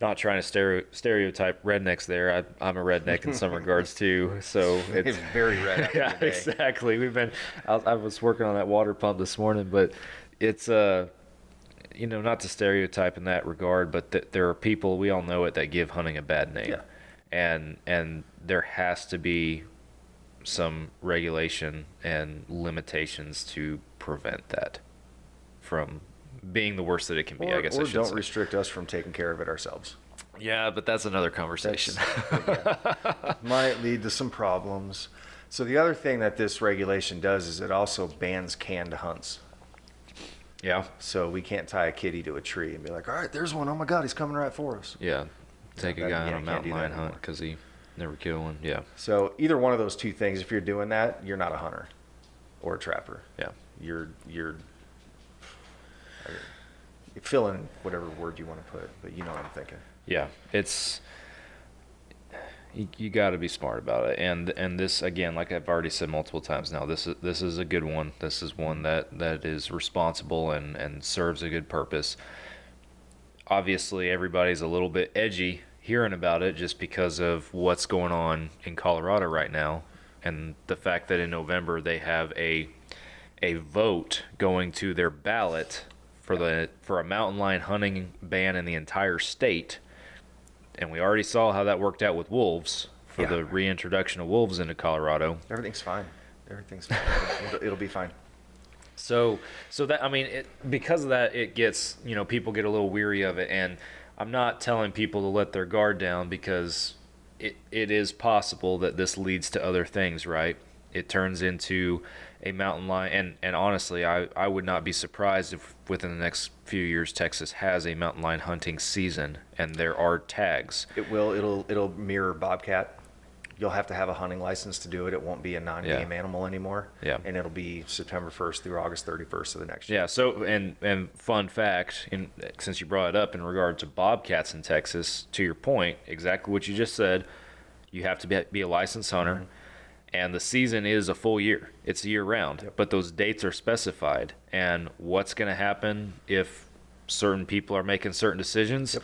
Not trying to stereotype rednecks there. I'm a redneck in some regards too. So it's very red. Yeah, exactly. I was working on that water pump this morning, but it's not to stereotype in that regard, but there are people, we all know it, that give hunting a bad name. Yeah. And there has to be some regulation and limitations to prevent that from being the worst that it can be. I guess I Or should don't say. restrict us from taking care of it ourselves. Yeah, but that's another conversation. Might lead to some problems. So the other thing that this regulation does is it also bans canned hunts. Yeah. So we can't tie a kitty to a tree and be like, all right, there's one. Oh my God, he's coming right for us. Yeah. Take a that- guy yeah, on a can't mountain do that lion hunt anymore. because he never killed one. Yeah. So either one of those two things, if you're doing that, you're not a hunter or a trapper. Yeah. You're fill in whatever word you want to put, but you know what I'm thinking. Yeah. It's you got to be smart about it, and this, again, like I've already said multiple times now, this is a good one. This is one that is responsible and serves a good purpose. Obviously, everybody's a little bit edgy hearing about it just because of what's going on in Colorado right now, and the fact that in November they have a vote going to their ballot for a mountain lion hunting ban in the entire state. And we already saw how that worked out with wolves for the reintroduction of wolves into Colorado. Everything's fine. Everything's fine. It'll be fine. So that, I mean, because of that, it gets, people get a little weary of it. And I'm not telling people to let their guard down, because it is possible that this leads to other things, right? It turns into a mountain lion, and honestly, I would not be surprised if within the next few years Texas has a mountain lion hunting season and there are tags. It will. It'll mirror bobcat. You'll have to have a hunting license to do it. It won't be a non-game animal anymore. Yeah. And it'll be September 1st through August 31st of the next year. Yeah. So and fun fact, since you brought it up in regard to bobcats in Texas, to your point, exactly what you just said, you have to be a licensed hunter. Mm-hmm. And the season is a full year. It's year round. Yep. But those dates are specified. And what's going to happen if certain people are making certain decisions? Yep.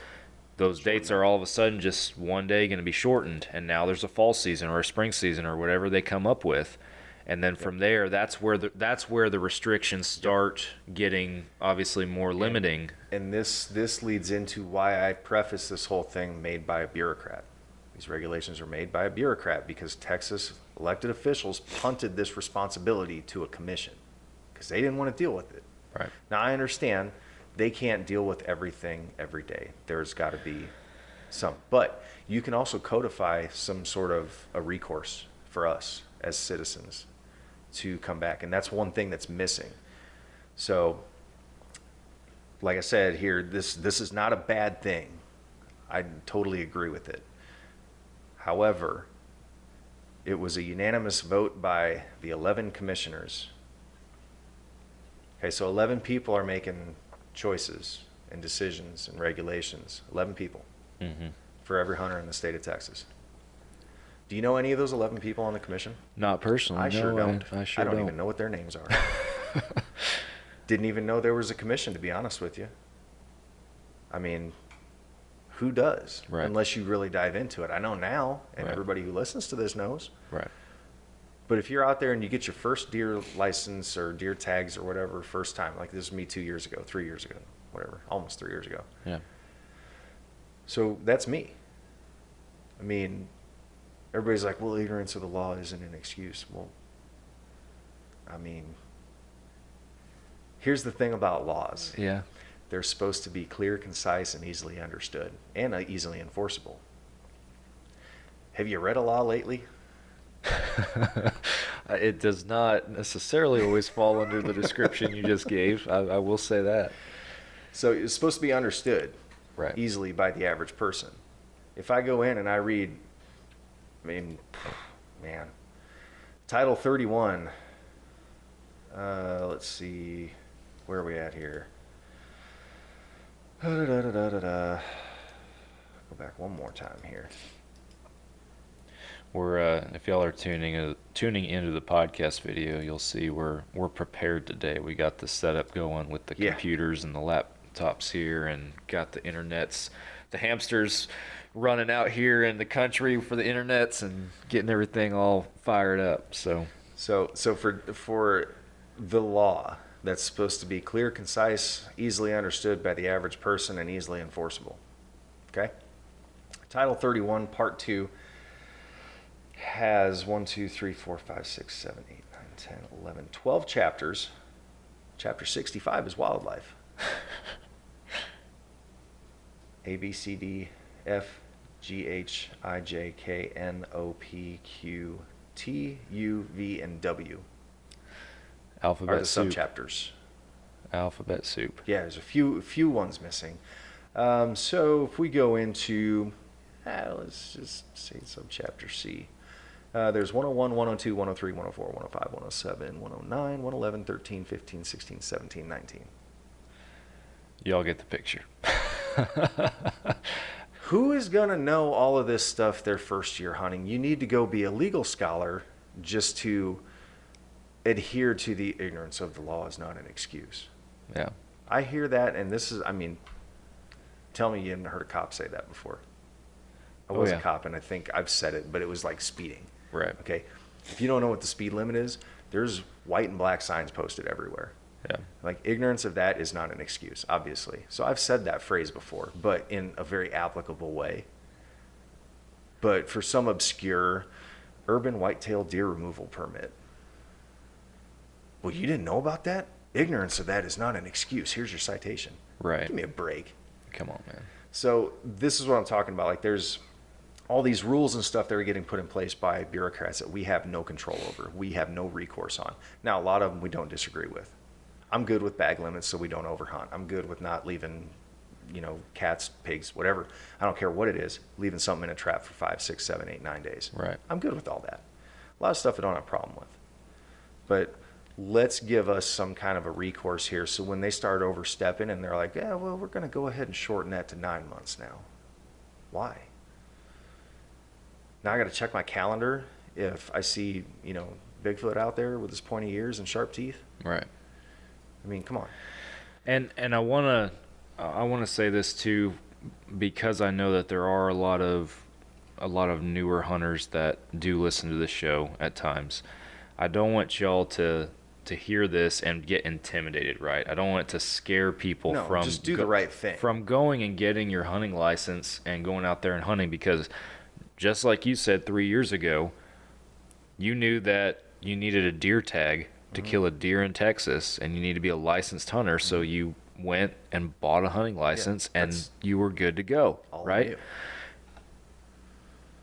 Those dates are all of a sudden just one day going to be shortened. And now there's a fall season or a spring season or whatever they come up with. And then from there, that's where the restrictions start getting obviously more limiting. And this leads into why I preface this whole thing made by a bureaucrat. These regulations are made by a bureaucrat because Texas elected officials punted this responsibility to a commission because they didn't want to deal with it. Right. Now, I understand they can't deal with everything every day. There's got to be some. But you can also codify some sort of a recourse for us as citizens to come back. And that's one thing that's missing. So, like I said here, this is not a bad thing. I totally agree with it. However, it was a unanimous vote by the 11 commissioners. Okay, so 11 people are making choices and decisions and regulations. 11 people for every hunter in the state of Texas. Do you know any of those 11 people on the commission? Not personally. I sure don't. I sure I don't even know what their names are. Didn't even know there was a commission, to be honest with you. I mean, who does? Right. Unless you really dive into it. I know now, and Right. everybody who listens to this knows. Right. But if you're out there and you get your first deer license or deer tags or whatever first time, like this was me 3 years ago, whatever, almost 3 years ago. Yeah. So that's me. I mean, everybody's like, well, ignorance of the law isn't an excuse. Well, I mean, here's the thing about laws. Yeah. They're supposed to be clear, concise, and easily understood, and easily enforceable. Have you read a law lately? It does not necessarily always fall under the description you just gave. I will say that. So it's supposed to be understood Right. easily by the average person. If I go in and I read, man, Title 31, let's see, where are we at here? Go back one more time here. We're if y'all are tuning into the podcast video, you'll see we're prepared today. We got the setup going with the computers and the laptops here, and got the internets, the hamsters running out here in the country for the internets and getting everything all fired up. So for the law that's supposed to be clear, concise, easily understood by the average person, and easily enforceable. Okay? Title 31, Part 2. has 1, 2, 3, 4, 5, 6, 7, 8, 9, 10, 11, 12 chapters. Chapter 65 is wildlife. A, B, C, D, F, G, H, I, J, K, N, O, P, Q, T, U, V, and W are Alphabet the soup. subchapters. Alphabet soup. Yeah, there's a few ones missing. So if we go into, let's just say subchapter C. There's 101, 102, 103, 104, 105, 107, 109, 111, 13, 15, 16, 17, 19. Y'all get the picture. Who is going to know all of this stuff their first year hunting? You need to go be a legal scholar just to adhere to the ignorance of the law is not an excuse. Yeah. I hear that, and this is, I mean, tell me you haven't heard a cop say that before. I was a cop, and I think I've said it, but it was like speeding. Right. Okay. If you don't know what the speed limit is, there's white and black signs posted everywhere. Yeah. Like, ignorance of that is not an excuse, obviously. So I've said that phrase before, but in a very applicable way. But for some obscure urban white-tailed deer removal permit, well, you didn't know about that? Ignorance of that is not an excuse. Here's your citation. Right. Give me a break. Come on, man. So this is what I'm talking about. Like, there's all these rules and stuff that are getting put in place by bureaucrats that we have no control over. We have no recourse on. Now, a lot of them we don't disagree with. I'm good with bag limits so we don't overhunt. I'm good with not leaving, cats, pigs, whatever. I don't care what it is, leaving something in a trap for 5, 6, 7, 8, 9 days. Right. I'm good with all that. A lot of stuff I don't have a problem with. But let's give us some kind of a recourse here so when they start overstepping and they're like, yeah, well, we're going to go ahead and shorten that to 9 months now. Why? Now I got to check my calendar if I see, Bigfoot out there with his pointy ears and sharp teeth. Right. I mean, come on. And I want to say this too, because I know that there are a lot of newer hunters that do listen to the show at times. I don't want y'all to hear this and get intimidated, right? I don't want it to scare people from just do the right thing. From going and getting your hunting license and going out there and hunting, because just like you said 3 years ago, you knew that you needed a deer tag to kill a deer in Texas, and you need to be a licensed hunter, so you went and bought a hunting license, and you were good to go, right?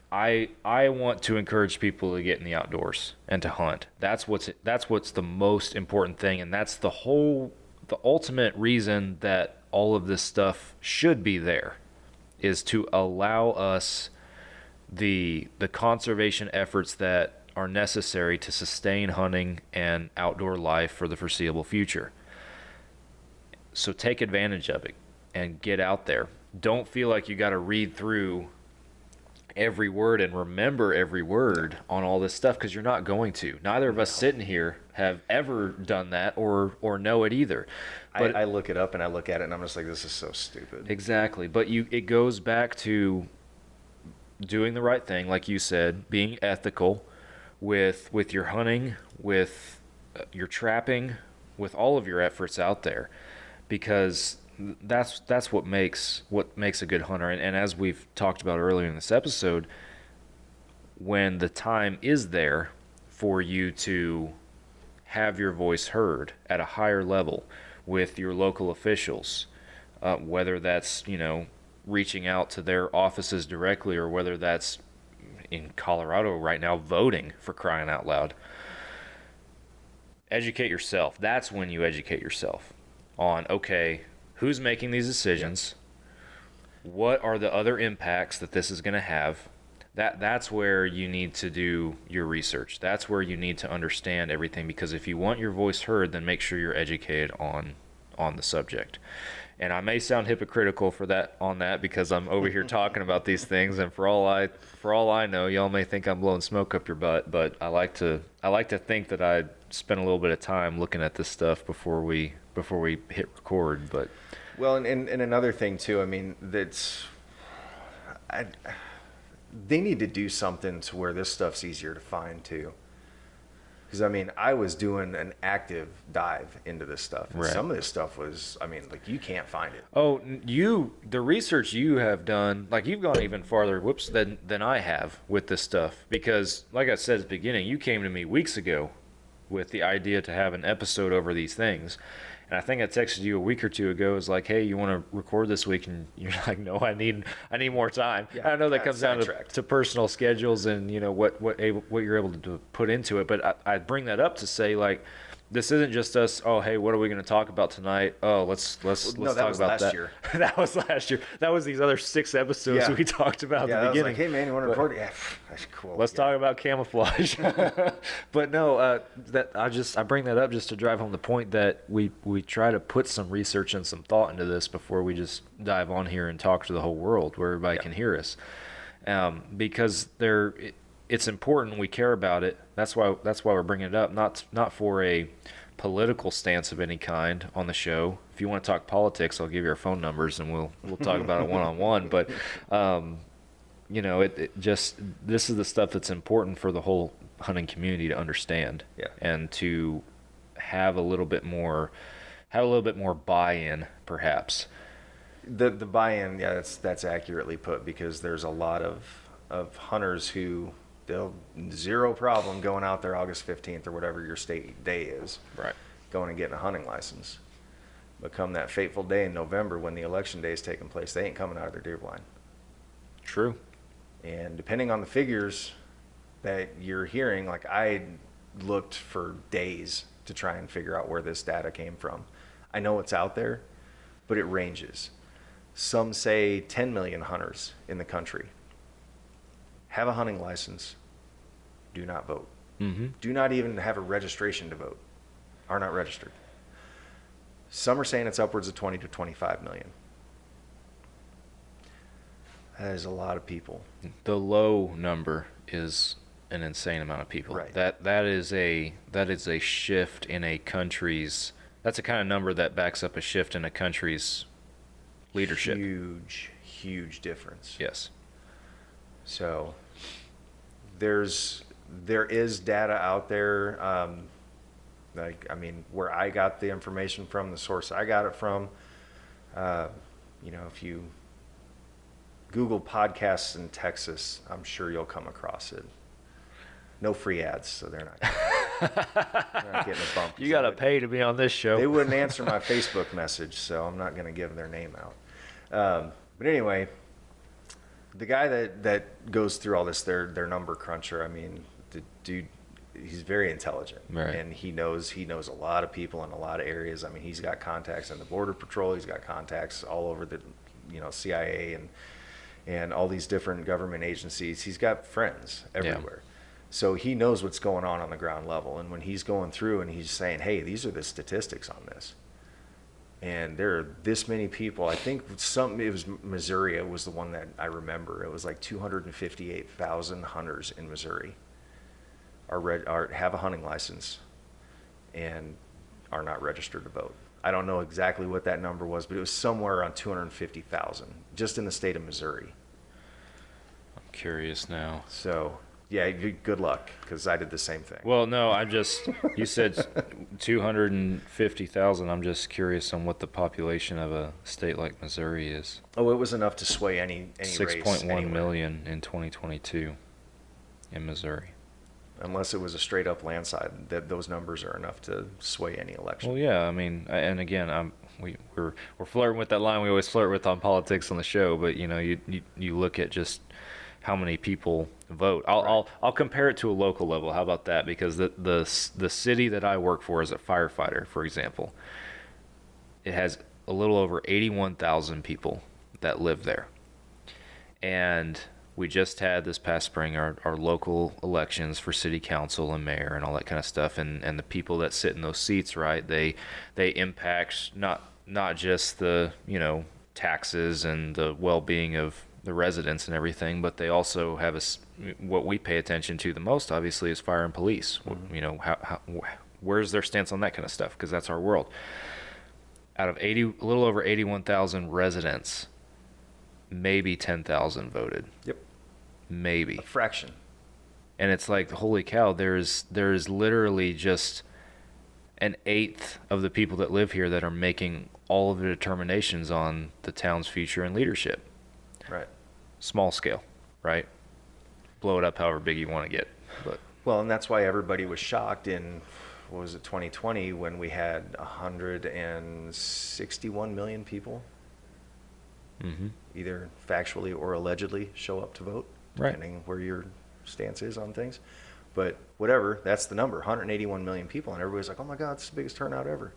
I want to encourage people to get in the outdoors and to hunt. That's what's the most important thing, and that's the ultimate reason that all of this stuff should be there, is to allow us the conservation efforts that are necessary to sustain hunting and outdoor life for the foreseeable future. So take advantage of it and get out there. Don't feel like you got to read through every word and remember every word on all this stuff, because you're not going to. Neither of us sitting here have ever done that or know it either. But I look it up and I look at it and I'm just like, this is so stupid. Exactly. But it goes back to doing the right thing, like you said, being ethical with your hunting, with your trapping, with all of your efforts out there, because that's what makes a good hunter. And as we've talked about earlier in this episode, when the time is there for you to have your voice heard at a higher level with your local officials, whether that's reaching out to their offices directly, or whether that's in Colorado right now voting, for crying out loud. Educate yourself. That's when you educate yourself on, okay, who's making these decisions? What are the other impacts that this is going to have? That's where you need to do your research. That's where you need to understand everything, because if you want your voice heard, then make sure you're educated on the subject. And I may sound hypocritical on that because I'm over here talking about these things, and for all I know, y'all may think I'm blowing smoke up your butt, but I like to think that I spent a little bit of time looking at this stuff before we hit record. But well, and another thing too, I mean, they need to do something to where this stuff's easier to find too. Because, I mean, I was doing an active dive into this stuff. And Right. some of this stuff was, I mean, like, you can't find it. Oh, the research you have done, like you've gone even farther, than I have with this stuff. Because, like I said at the beginning, you came to me weeks ago with the idea to have an episode over these things. And I think I texted you a week or two ago. It was like, hey, you want to record this week? And you're like, no, I need more time. Yeah, I know that got comes down sidetracked. to personal schedules and, what you're able to put into it. But I bring that up to say, like, this isn't just us. Oh, hey, what are we going to talk about tonight? Oh, let's No, talk that was about last that. year. That was last year. That was these other 6 episodes Yeah. we talked about Yeah, at I the was beginning. like, hey, man, you want to record it? Yeah, that's cool. Let's talk about camouflage. But no, I bring that up just to drive home the point that we try to put some research and some thought into this before we just dive on here and talk to the whole world where everybody can hear us. Because it's important. We care about it. That's why we're bringing it up. Not for a political stance of any kind on the show. If you want to talk politics, I'll give you our phone numbers and we'll talk about it one-on-one. But it just, this is the stuff that's important for the whole hunting community to understand. Yeah. And to have a little bit more buy-in, perhaps. The buy-in, yeah, that's accurately put, because there's a lot of hunters who they'll zero problem going out there August 15th or whatever your state day is, Right. going and getting a hunting license. But come that fateful day in November when the election day is taking place, they ain't coming out of their deer blind. True. And depending on the figures that you're hearing, like, I looked for days to try and figure out where this data came from. I know it's out there, but it ranges. Some say 10 million hunters in the country have a hunting license, do not vote. Mm-hmm. Do not even have a registration to vote, are not registered. Some are saying it's upwards of 20 to 25 million. That is a lot of people. The low number is an insane amount of people. Right. That is a shift in a country's. That's a kind of number that backs up a shift in a country's leadership. Huge difference. Yes. So there is data out there. Where I got the information from, the source I got it from, if you Google podcasts in Texas, I'm sure you'll come across it. No free ads, so they're not getting a bump. You got to pay to be on this show. They wouldn't answer my Facebook message, so I'm not going to give their name out. But anyway, the guy that goes through all this, their number cruncher, I mean, the dude, he's very intelligent. Right. And he knows a lot of people in a lot of areas. I mean, he's got contacts in the Border Patrol. He's got contacts all over the, CIA and all these different government agencies. He's got friends everywhere. Yeah. So he knows what's going on the ground level. And when he's going through and he's saying, hey, these are the statistics on this. And there are this many people. I think it was Missouri. It was the one that I remember. It was like 258,000 hunters in Missouri have a hunting license and are not registered to vote. I don't know exactly what that number was, but it was somewhere around 250,000 just in the state of Missouri. I'm curious now. So, yeah, good luck, because I did the same thing. Well, no, you said 250,000. I'm just curious on what the population of a state like Missouri is. Oh, it was enough to sway any race. 6.1 million in 2022 in Missouri. Unless it was a straight up landslide, those numbers are enough to sway any election. Well, yeah, I mean, and again, we're flirting with that line we always flirt with on politics on the show, but you look at just how many people vote. I'll compare it to a local level. How about that? Because the city that I work for as a firefighter, for example, it has a little over 81,000 people that live there, and we just had this past spring our local elections for city council and mayor and all that kind of stuff, and the people that sit in those seats, right, they impact not just the taxes and the well-being of the residents and everything, but they also have what we pay attention to the most, obviously, is fire and police. Mm-hmm. Where's their stance on that kind of stuff? Because that's our world. Out of a little over 81,000 residents, maybe 10,000 voted. Yep. Maybe. A fraction. And it's like, holy cow, there's literally just an eighth of the people that live here that are making all of the determinations on the town's future and leadership. Right. Small scale, right? Blow it up however big you want to get. But Well, and that's why everybody was shocked in, what was it, 2020, when we had 161 million people either factually or allegedly show up to vote, Right. depending where your stance is on things. But whatever, that's the number, 181 million people, and everybody's like, oh my God, it's the biggest turnout ever.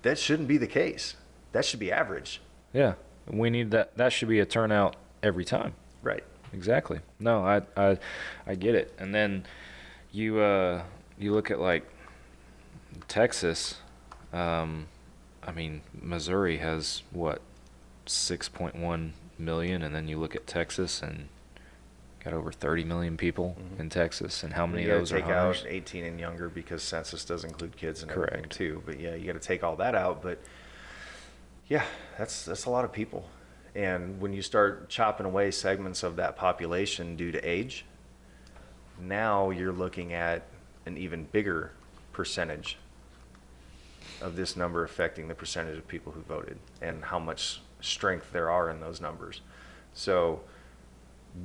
That shouldn't be the case. That should be average. yeah, we need that. That should be a turnout every time. Right. Exactly. No, I get it. And then you look at like Texas. I mean, Missouri has what, 6.1 million, and then you look at Texas and got over 30 million people in Texas, and how many You of got those to are take hunters? out 18 and younger because census does include kids and Correct. everything too. But yeah, you got to take all that out. But yeah, that's a lot of people. And when you start chopping away segments of that population due to age, now you're looking at an even bigger percentage of this number affecting the percentage of people who voted and how much strength there are in those numbers. So,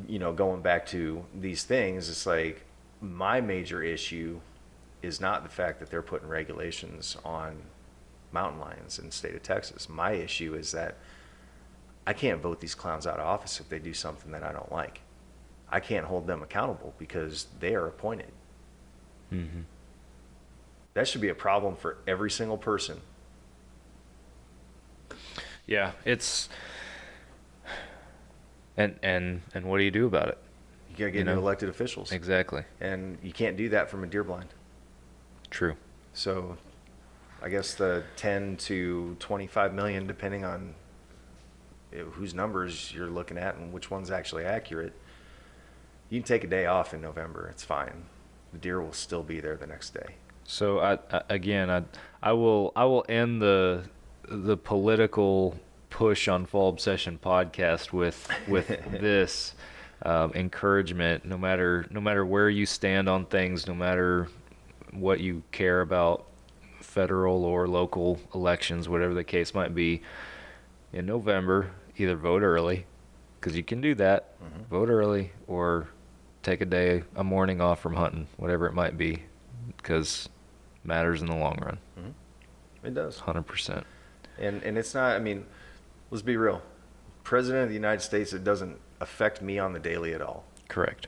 you know, going back to these things, it's like my major issue is not the fact that they're putting regulations on mountain lions in the state of Texas. My issue is that I can't vote these clowns out of office if they do something that I don't like. I can't hold them accountable because they are appointed. Mm-hmm. That should be a problem for every single person. Yeah, it's and what do you do about it? You gotta get new elected officials. Exactly. And you can't do that from a deer blind. True. So I guess the 10 to 25 million, depending on whose numbers you're looking at and which one's actually accurate, you can take a day off in November. It's fine. The deer will still be there the next day. So I will end the political push on Fall Obsession podcast with this encouragement. No matter where you stand on things, no matter what you care about, federal or local elections, whatever the case might be, in November, either vote early, because you can do that, vote early, or take a morning off from hunting, whatever it might be, because it matters in the long run. It does. 100%. And it's not, I mean, let's be real. President of the United States, it doesn't affect me on the daily at all. Correct.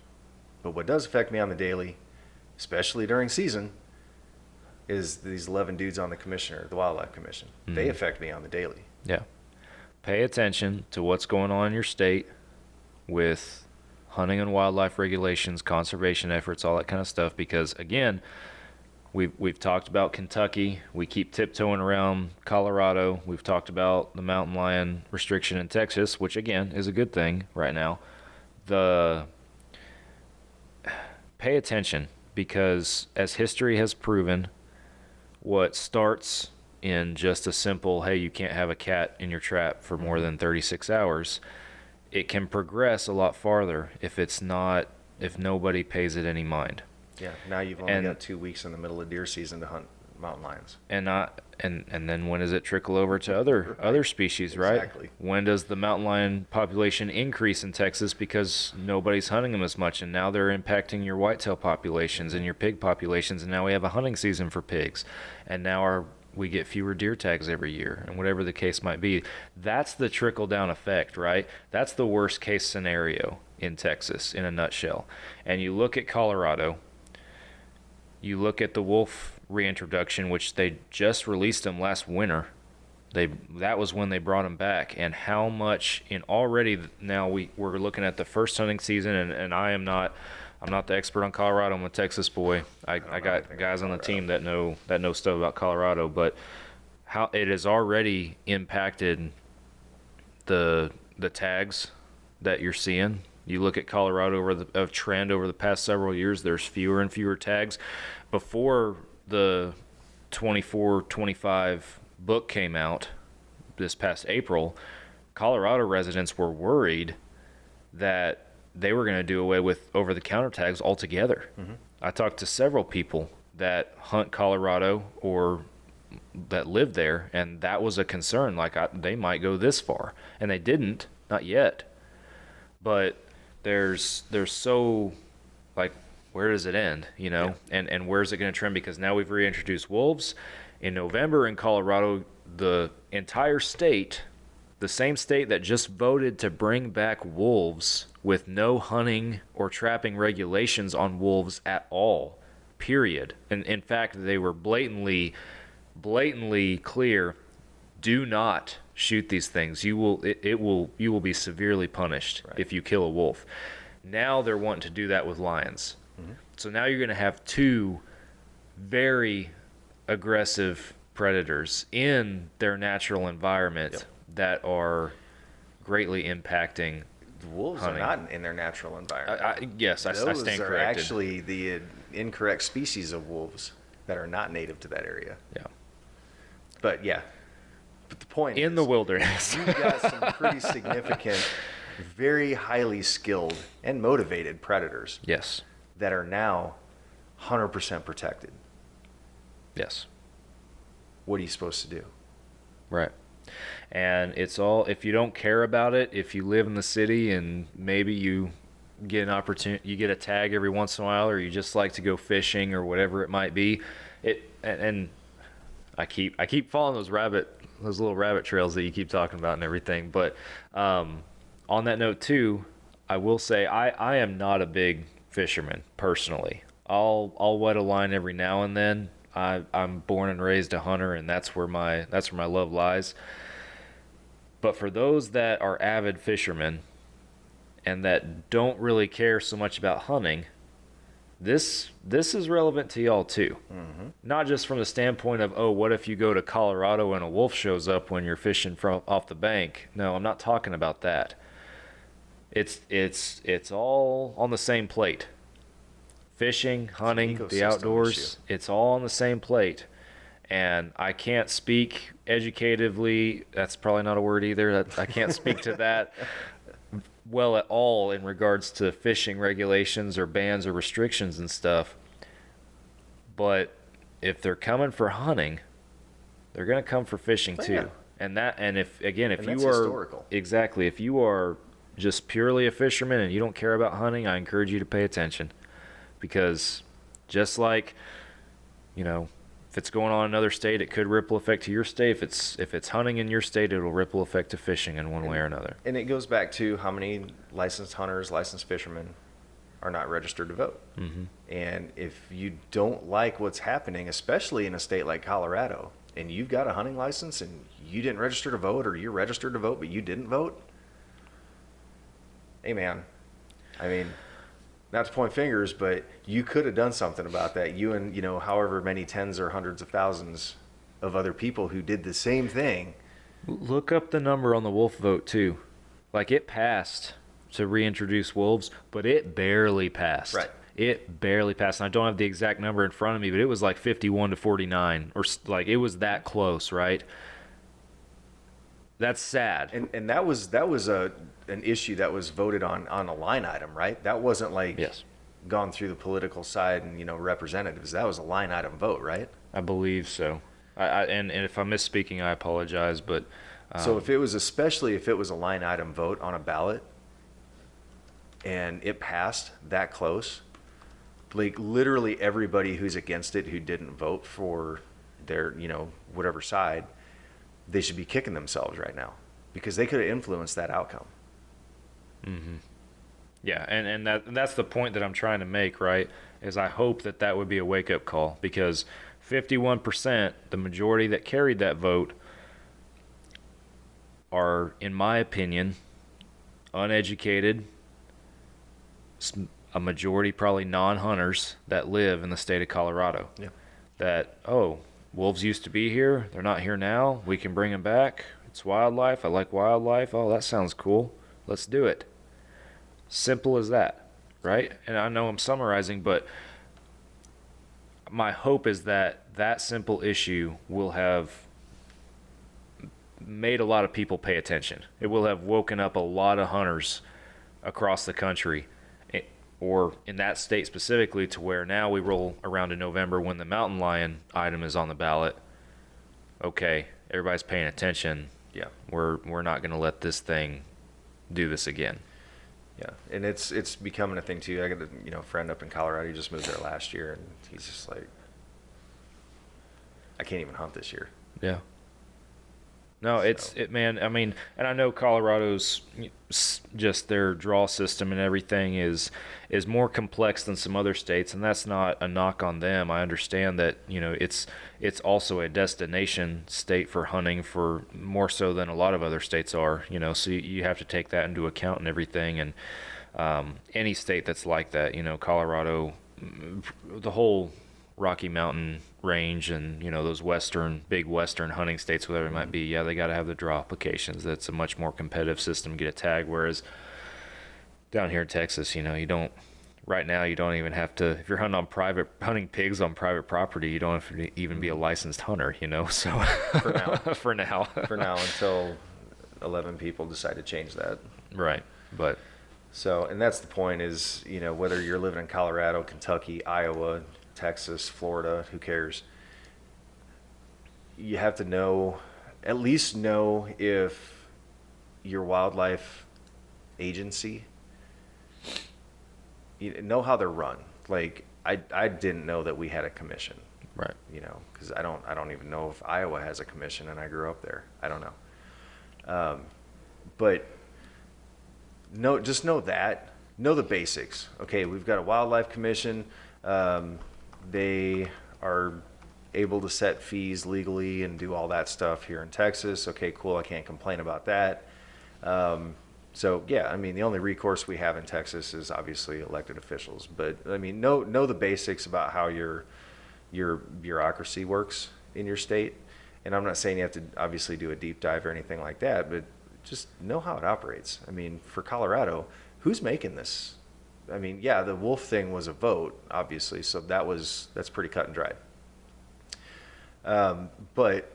But what does affect me on the daily, especially during season, is these 11 dudes on the Wildlife Commission. They affect me on the daily. Yeah. Pay attention to what's going on in your state with hunting and wildlife regulations, conservation efforts, all that kind of stuff, because again, we've talked about Kentucky, we keep tiptoeing around Colorado, we've talked about the mountain lion restriction in Texas, which again is a good thing right now. Pay attention, because as history has proven, what starts in just a simple, hey, you can't have a cat in your trap for more than 36 hours, it can progress a lot farther if nobody pays it any mind. Yeah, now you've only got 2 weeks in the middle of deer season to hunt mountain lions. And then when does it trickle over to other species, right? Exactly. When does the mountain lion population increase in Texas because nobody's hunting them as much, and now they're impacting your whitetail populations and your pig populations, and now we have a hunting season for pigs, and now we get fewer deer tags every year, and whatever the case might be. That's the trickle-down effect, right? That's the worst-case scenario in Texas in a nutshell. And you look at Colorado, you look at the wolf reintroduction, which they just released them last winter. That was when they brought them back, and how much in already now we're looking at the first hunting season, and I'm not the expert on Colorado. I'm a Texas boy. I got guys on the team that know stuff about Colorado, but how it has already impacted the tags that you're seeing. You look at Colorado a trend over the past several years, there's fewer and fewer tags. Before the 24-25 book came out this past April, Colorado residents were worried that they were going to do away with over-the-counter tags altogether. I talked to several people that hunt Colorado or that live there, and that was a concern. Like, they might go this far, and they didn't, not yet. But there's so, like, where does it end, you know? Yeah. And where's it going to trend? Because now we've reintroduced wolves. In November in Colorado, the entire state, the same state that just voted to bring back wolves with no hunting or trapping regulations on wolves at all, period. And in fact, they were blatantly clear, do not shoot these things. You will be severely punished if you kill a wolf. Now they're wanting to do that with lions. So now you're going to have two very aggressive predators in their natural environment that are greatly impacting The wolves hunting. are not in their natural environment. Yes, I stand Those are corrected. actually the incorrect species of wolves that are not native to that area. Yeah. But the point In is, the wilderness. you've got some pretty significant, very highly skilled and motivated predators Yes. that are now 100% protected. Yes. What are you supposed to do? Right. And it's all, if you don't care about it, if you live in the city and maybe you get an opportunity, you get a tag every once in a while, or you just like to go fishing or whatever it might be, and I keep following those little rabbit trails that you keep talking about and everything. But on that note too, I will say I am not a big fisherman personally. I'll wet a line every now and then. I'm born and raised a hunter, and that's where my love lies. But for those that are avid fishermen and that don't really care so much about hunting, this is relevant to y'all too. Not just from the standpoint of, oh, what if you go to Colorado and a wolf shows up when you're fishing off the bank? No, I'm not talking about that. It's all on the same plate. Fishing, hunting, the outdoors, it's all on the same plate. And I can't speak educatively, that's probably not a word either, I can't speak to that well at all in regards to fishing regulations or bans or restrictions and stuff. But if they're coming for hunting, they're going to come for fishing too. Yeah. And if you are historical. Exactly, if you are just purely a fisherman and you don't care about hunting, I encourage you to pay attention. Because just like, you know, if it's going on in another state, it could ripple effect to your state. If it's hunting in your state, it'll ripple effect to fishing in one way or another. And it goes back to how many licensed hunters, licensed fishermen are not registered to vote. And if you don't like what's happening, especially in a state like Colorado, and you've got a hunting license and you didn't register to vote, or you're registered to vote but you didn't vote, hey man, I mean, not to point fingers, but you could have done something about that. You and, you know, however many tens or hundreds of thousands of other people who did the same thing. Look up the number on the wolf vote too. Like, it passed to reintroduce wolves, but it barely passed. Right. It barely passed. And I don't have the exact number in front of me, but it was like 51 to 49, or like it was that close, right? That's sad. And that was an issue that was voted on a line item, right? That wasn't like gone through the political side and, you know, representatives. That was a line item vote, right? I believe so. And if I'm misspeaking, I apologize. But so especially if it was a line item vote on a ballot and it passed that close, like literally everybody who's against it, who didn't vote for their, you know, whatever side, they should be kicking themselves right now because they could have influenced that outcome. Yeah, and that's the point that I'm trying to make, right? Is I hope that would be a wake-up call, because 51%, the majority that carried that vote, are, in my opinion, uneducated, a majority probably non-hunters that live in the state of Colorado. Yeah. That, oh, wolves used to be here, they're not here now, we can bring them back, it's wildlife, I like wildlife, oh, that sounds cool, let's do it. Simple as that, right? And I know I'm summarizing, but my hope is that simple issue will have made a lot of people pay attention. It will have woken up a lot of hunters across the country, or in that state specifically, to where now we roll around in November when the mountain lion item is on the ballot. Okay, everybody's paying attention. Yeah. We're not going to let this thing do this again. Yeah, and it's becoming a thing too. I got a friend up in Colorado. He just moved there last year, and he's just like, I can't even hunt this year. Yeah. No, man. I mean, and I know Colorado's just their draw system and everything is more complex than some other states, and that's not a knock on them. I understand that it's also a destination state for hunting, for more so than a lot of other states are. So you have to take that into account and everything. And any state that's like that, Colorado, the whole Rocky Mountain range, and those big western hunting states, whatever it might be, yeah, they got to have the draw applications. That's a much more competitive system to get a tag, whereas down here in Texas, you don't right now, you don't even have to, if you're hunting pigs on private property, you don't have to even be a licensed hunter, so for now until 11 people decide to change that. Right. But so, and that's the point is, whether you're living in Colorado, Kentucky, Iowa, Texas, Florida, who cares? You have to at least know if your wildlife agency, know how they're run. Like, I didn't know that we had a commission. Right. Because I don't even know if Iowa has a commission, and I grew up there. I don't know. But just know that. Know the basics. Okay, we've got a wildlife commission. They are able to set fees legally and do all that stuff here in Texas. Okay, cool. I can't complain about that. So yeah, I mean, the only recourse we have in Texas is obviously elected officials. But I mean, know the basics about how your bureaucracy works in your state. And I'm not saying you have to obviously do a deep dive or anything like that, but just know how it operates. I mean, for Colorado, who's making this? I mean, yeah, the wolf thing was a vote, obviously, so that's pretty cut and dried. But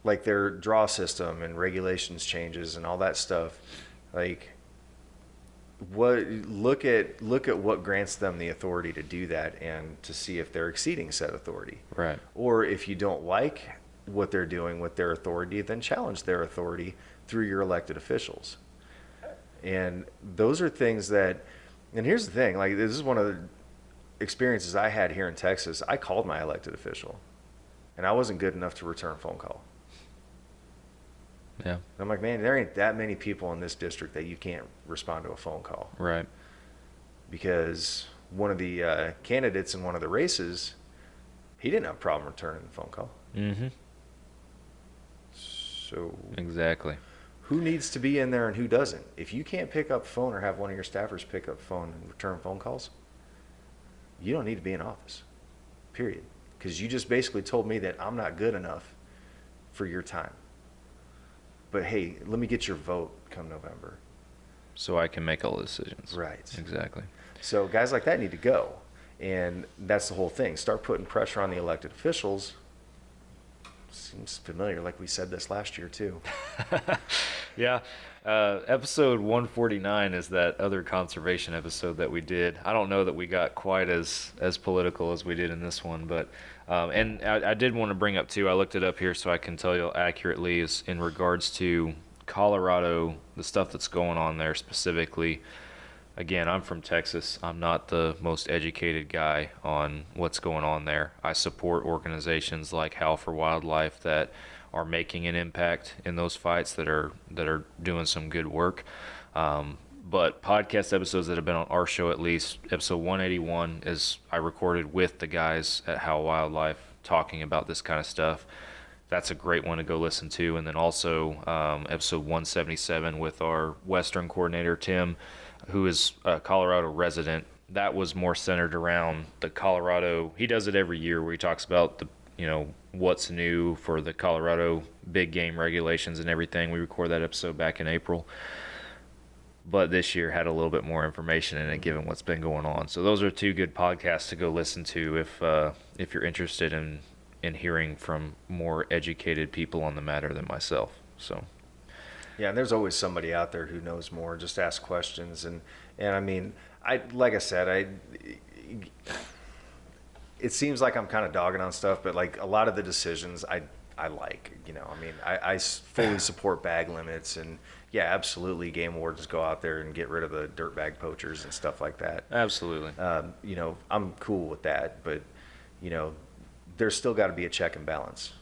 like their draw system and regulations changes and all that stuff, like look at what grants them the authority to do that, and to see if they're exceeding said authority. Right. Or if you don't like what they're doing with their authority, then challenge their authority through your elected officials. And those are things that, and here's the thing, like, this is one of the experiences I had here in Texas. I called my elected official, and I wasn't good enough to return a phone call. Yeah. And I'm like, man, there ain't that many people in this district that you can't respond to a phone call. Right. Because one of the candidates in one of the races, he didn't have a problem returning the phone call. Mm-hmm. So exactly. Who needs to be in there and who doesn't? If you can't pick up the phone or have one of your staffers pick up the phone and return phone calls, you don't need to be in office, period. Because you just basically told me that I'm not good enough for your time. But hey, let me get your vote come November. So I can make all the decisions. Right. Exactly. So guys like that need to go. And that's the whole thing. Start putting pressure on the elected officials. Seems familiar, like we said this last year too. Yeah. Episode 149 is that other conservation episode that we did. I don't know that we got quite as political as we did in this one, but and I did want to bring up too, I looked it up here so I can tell you accurately, is in regards to Colorado, the stuff that's going on there specifically. Again, I'm from Texas. I'm not the most educated guy on what's going on there. I support organizations like Howl for Wildlife that are making an impact in those fights, that are doing some good work. But podcast episodes that have been on our show, at least episode 181 is I recorded with the guys at Howl Wildlife talking about this kind of stuff. That's a great one to go listen to. And then also episode 177 with our Western coordinator, Tim, who is a Colorado resident. That was more centered around the Colorado. He does it every year where he talks about the, what's new for the Colorado big game regulations and everything. We recorded that episode back in April. But this year had a little bit more information in it, given what's been going on. So those are two good podcasts to go listen to if you're interested in hearing from more educated people on the matter than myself. So Yeah, and there's always somebody out there who knows more. Just ask questions, and I mean, like I said, it seems like I'm kind of dogging on stuff, but like a lot of the decisions I like, you know, I mean, I fully support bag limits, and yeah, absolutely, game wardens go out there and get rid of the dirt bag poachers and stuff like that. Absolutely. You know, I'm cool with that, but you know, there's still got to be a check and balance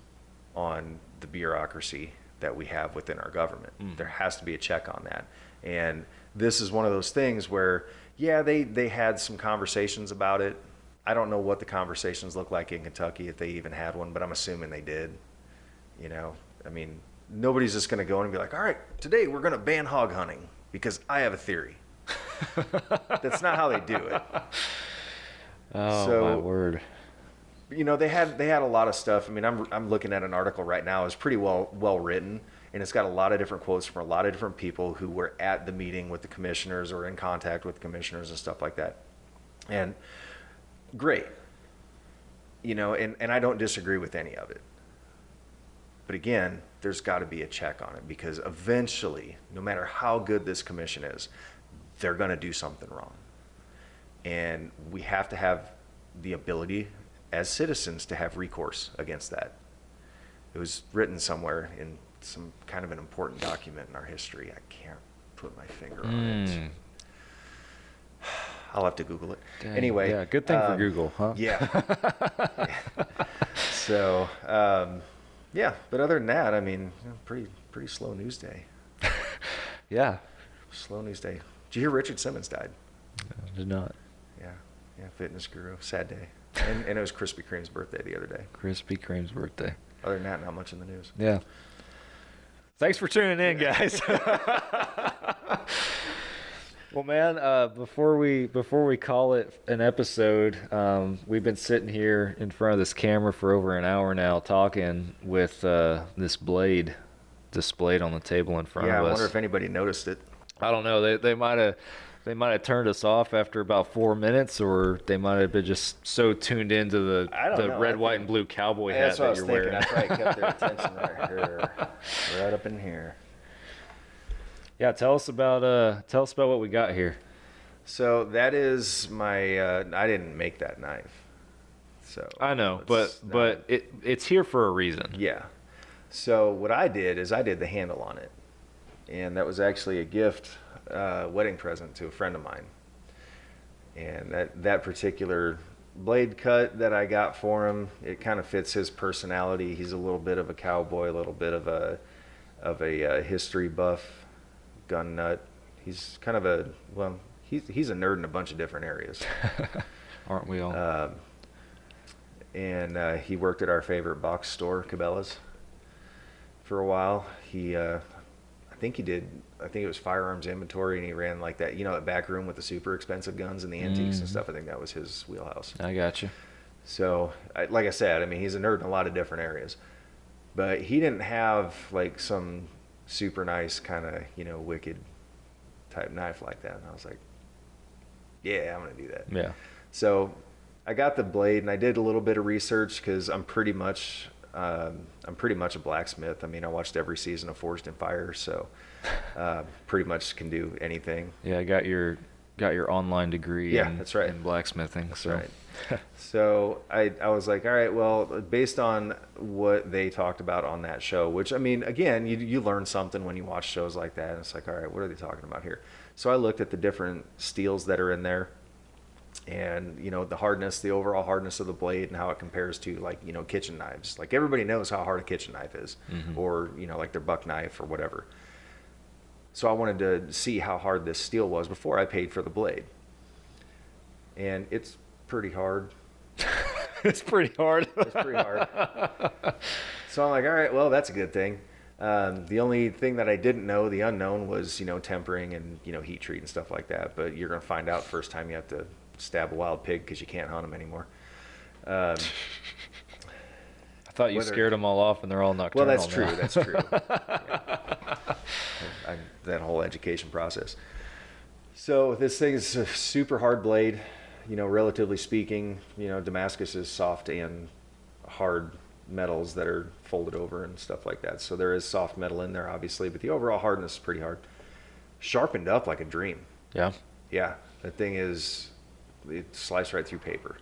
on the bureaucracy that we have within our government. There has to be a check on that. And this is one of those things where, yeah, they had some conversations about it. I don't know what the conversations look like in Kentucky, if they even had one, but I'm assuming they did. You know, I mean, nobody's just going to go in and be like, all right, today we're going to ban hog hunting because I have a theory. That's not how they do it. Oh, So, my word. You know, they had a lot of stuff. I mean, I'm looking at an article right now. It's pretty well written, and it's got a lot of different quotes from a lot of different people who were at the meeting with the commissioners or in contact with commissioners and stuff like that. And great, you know, and I don't disagree with any of it. But again, there's got to be a check on it, because eventually, no matter how good this commission is, they're going to do something wrong. And we have to have the ability as citizens to have recourse against that. It was written somewhere in some kind of an important document in our history. I can't put my finger on it. I'll have to Google it. Dang. Anyway. Yeah, good thing for Google, huh? Yeah. So, yeah, but other than that, I mean, you know, pretty slow news day. Yeah. Slow news day. Did you hear Richard Simmons died? I did not. Yeah, fitness guru. Sad day. And it was Krispy Kreme's birthday the other day. Krispy Kreme's birthday. Other than that, not much in the news. Yeah. Thanks for tuning in, guys. Well, man, before we call it an episode, we've been sitting here in front of this camera for over an hour now, talking with this blade displayed on the table in front Yeah, of I us. wonder if anybody noticed it. I don't know. They might have turned us off after about 4 minutes, or they might have been just so tuned into the know. red, I white, think- and blue cowboy That's hat what I that was you're thinking. wearing. I probably kept their attention right here, right up in here. Yeah, tell us about what we got here. So that is my. I didn't make that knife. So I know, it's but it's here for a reason. yeah. So what I did is I did the handle on it, and that was actually a gift, wedding present to a friend of mine. And that particular blade cut that I got for him, it kind of fits his personality. He's a little bit of a cowboy, a little bit of a history buff, gun nut. He's kind of he's a nerd in a bunch of different areas. Aren't we all? And he worked at our favorite box store, Cabela's, for a while. I think it was firearms inventory, and he ran like that, you know, that back room with the super expensive guns and the antiques and stuff. I think that was his wheelhouse. I got you. So, like I said, I mean, he's a nerd in a lot of different areas, but he didn't have like some super nice kind of, you know, wicked type knife like that. And I was like, yeah, I'm going to do that. Yeah. So I got the blade, and I did a little bit of research, because I'm pretty much a blacksmith. I mean, I watched every season of Forged in Fire, so pretty much can do anything. Yeah, I got your online degree that's right. in blacksmithing. That's so. right. So I was like, all right, well, based on what they talked about on that show, which, I mean, again, you learn something when you watch shows like that. And it's like, all right, what are they talking about here? So I looked at the different steels that are in there, and, you know, the overall hardness of the blade, and how it compares to, like, you know, kitchen knives. Like, everybody knows how hard a kitchen knife is, or, you know, like their buck knife or whatever. So I wanted to see how hard this steel was before I paid for the blade. And it's pretty hard. It's pretty hard. It's pretty hard. So I'm like, all right, well, that's a good thing. The only thing that I didn't know, the unknown, was, you know, tempering and, you know, heat treat and stuff like that. But you're going to find out first time you have to stab a wild pig, because you can't hunt them anymore. I thought you scared them all off, and they're all nocturnal. Well, that's true. now. That's true. Yeah. That whole education process. So this thing is a super hard blade, you know, relatively speaking. You know, Damascus is soft and hard metals that are folded over and stuff like that. So there is soft metal in there, obviously, but the overall hardness is pretty hard. Sharpened up like a dream. Yeah. Yeah, that thing it sliced right through paper.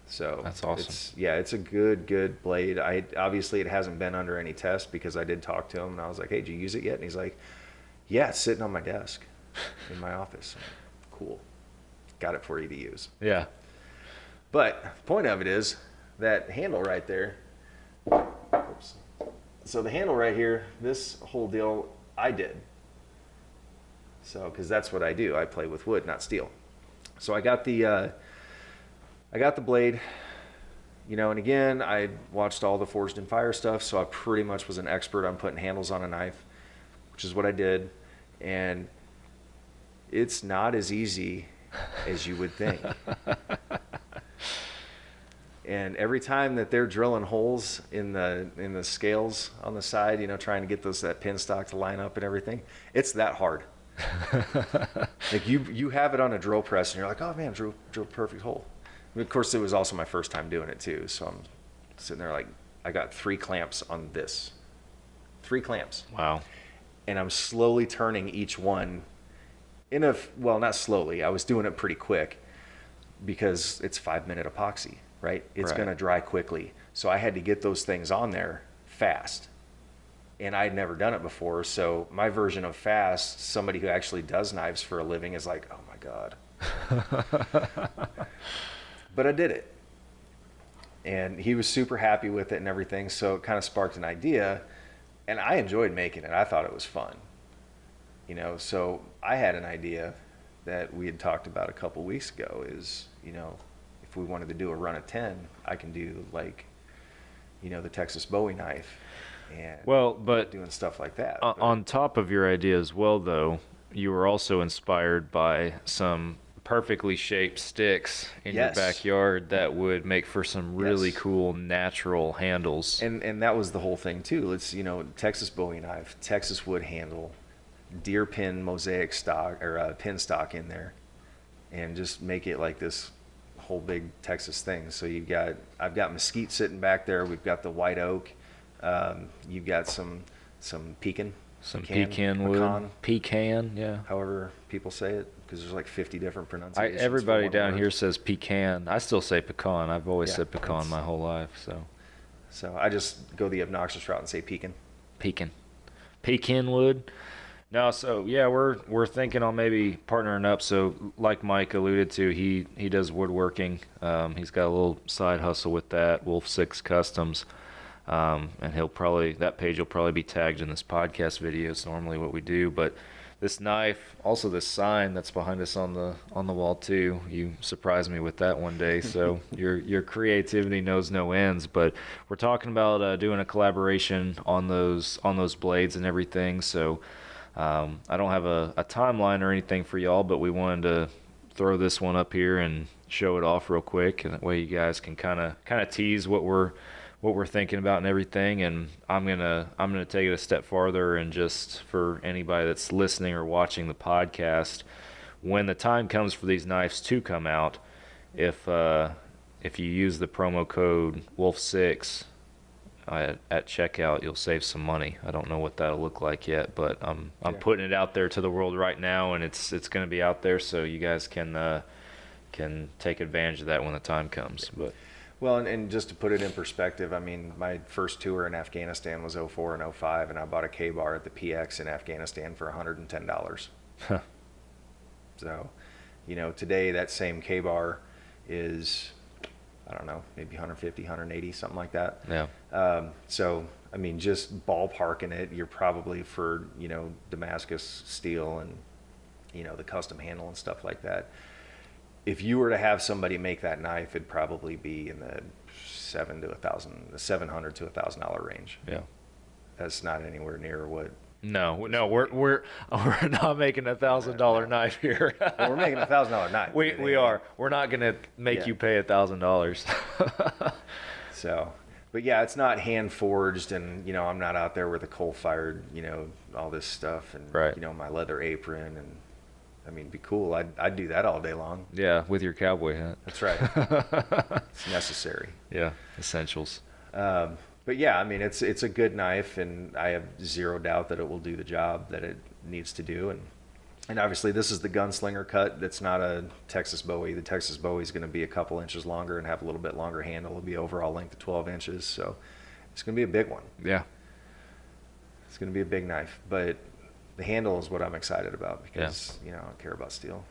So that's awesome. It's a good blade. Obviously it hasn't been under any test because I did talk to him and I was like, hey, did you use it yet? And he's like, yeah, it's sitting on my desk in my office. Cool. Got it for you to use. Yeah. But the point of it is that handle right there. Oops. So the handle right here, this whole deal, I did. So, because that's what I do. I play with wood, not steel. So I got the blade, and again, I watched all the Forged in Fire stuff, so I pretty much was an expert on putting handles on a knife, which is what I did. And it's not as easy as you would think. And every time that they're drilling holes in the scales on the side, trying to get that pin stock to line up and everything, it's that hard. Like you have it on a drill press and you're like, oh man, drill perfect hole. And of course, it was also my first time doing it too, so I'm sitting there like, I got 3 clamps on this. 3 clamps. Wow. And I'm slowly turning each one not slowly, I was doing it pretty quick because it's 5-minute epoxy, right? It's going to dry quickly. So I had to get those things on there fast. And I'd never done it before, so my version of fast, somebody who actually does knives for a living is like, oh my God. But I did it. And he was super happy with it and everything, so it kind of sparked an idea. And I enjoyed making it. I thought it was fun. So I had an idea that we had talked about a couple weeks ago is, if we wanted to do a run of 10, I can do the Texas Bowie knife. And but doing stuff like that. On top of your idea as well, though, you were also inspired by some perfectly shaped sticks in your backyard that would make for some really cool natural handles. And that was the whole thing too. It's Texas Bowie knife, Texas wood handle, deer pin mosaic stock or pin stock in there, and just make it like this whole big Texas thing. So I've got mesquite sitting back there. We've got the white oak. You've got some pecan wood, pecan, yeah. However people say it, because there's like 50 different pronunciations. Everybody down here says pecan. I still say pecan. I've always said pecan my whole life. So I just go the obnoxious route and say pecan. Pecan wood. No, so yeah, we're thinking on maybe partnering up. So like Mike alluded to, he does woodworking. He's got a little side hustle with that, Wolf 6 Customs. And that page will probably be tagged in this podcast video. It's normally what we do, but this knife, also this sign that's behind us on the wall too. You surprised me with that one day, so your creativity knows no ends. But we're talking about doing a collaboration on those blades and everything. So I don't have a timeline or anything for y'all, but we wanted to throw this one up here and show it off real quick, and that way you guys can kind of tease what we're thinking about and everything. And I'm gonna take it a step farther, and just for anybody that's listening or watching the podcast, when the time comes for these knives to come out, if you use the promo code Wolf6 at checkout, you'll save some money. I don't know what that'll look like yet, but I'm putting it out there to the world right now, and it's going to be out there, so you guys can take advantage of that when the time comes. But well, and just to put it in perspective, I mean, my first tour in Afghanistan was 04 and 05, and I bought a K-bar at the PX in Afghanistan for $110. Huh. So, today that same K-bar is, I don't know, maybe 150, 180, something like that. Yeah. So, I mean, just ballparking it, you're probably for, Damascus steel and, the custom handle and stuff like that. If you were to have somebody make that knife, it'd probably be in the $700 to $1,000 range. Yeah, that's not anywhere near what. No, we're not making $1,000 knife here. Well, we're making $1,000 knife. We are. We're not gonna make you pay $1,000. So, but yeah, it's not hand forged, and I'm not out there with a coal fired, all this stuff, and my leather apron and. I mean, it'd be cool. I'd do that all day long. Yeah, with your cowboy hat. That's right. It's necessary. Yeah, essentials. But yeah, I mean, it's a good knife, and I have zero doubt that it will do the job that it needs to do. And obviously, this is the gunslinger cut. That's not a Texas Bowie. The Texas Bowie is going to be a couple inches longer and have a little bit longer handle. It'll be overall length of 12 inches, so it's going to be a big one. Yeah. It's going to be a big knife, but the handle is what I'm excited about because I don't care about steel.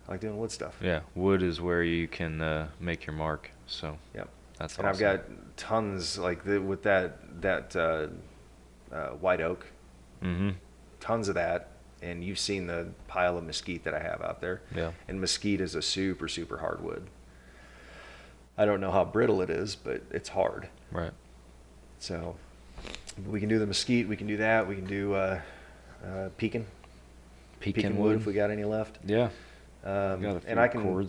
I like doing wood stuff. Yeah, wood is where you can make your mark. So Yep. that's And awesome. I've got tons with that white oak, tons of that. And you've seen the pile of mesquite that I have out there. Yeah. And mesquite is a super, super hard wood. I don't know how brittle it is, but it's hard. Right. So we can do the mesquite. We can do that. We can do pecan wood if we got any left. Yeah. And I can.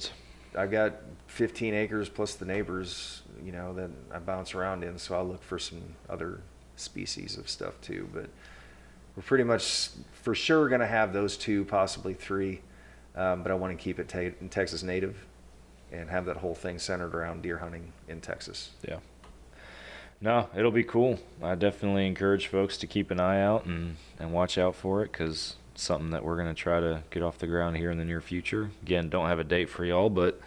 I've got 15 acres plus the neighbors, that I bounce around in. So I'll look for some other species of stuff too. But we're pretty much for sure going to have those 2, possibly 3. But I want to keep it Texas native and have that whole thing centered around deer hunting in Texas. Yeah. No, it'll be cool. I definitely encourage folks to keep an eye out and watch out for it, because it's something that we're going to try to get off the ground here in the near future. Again, don't have a date for y'all, but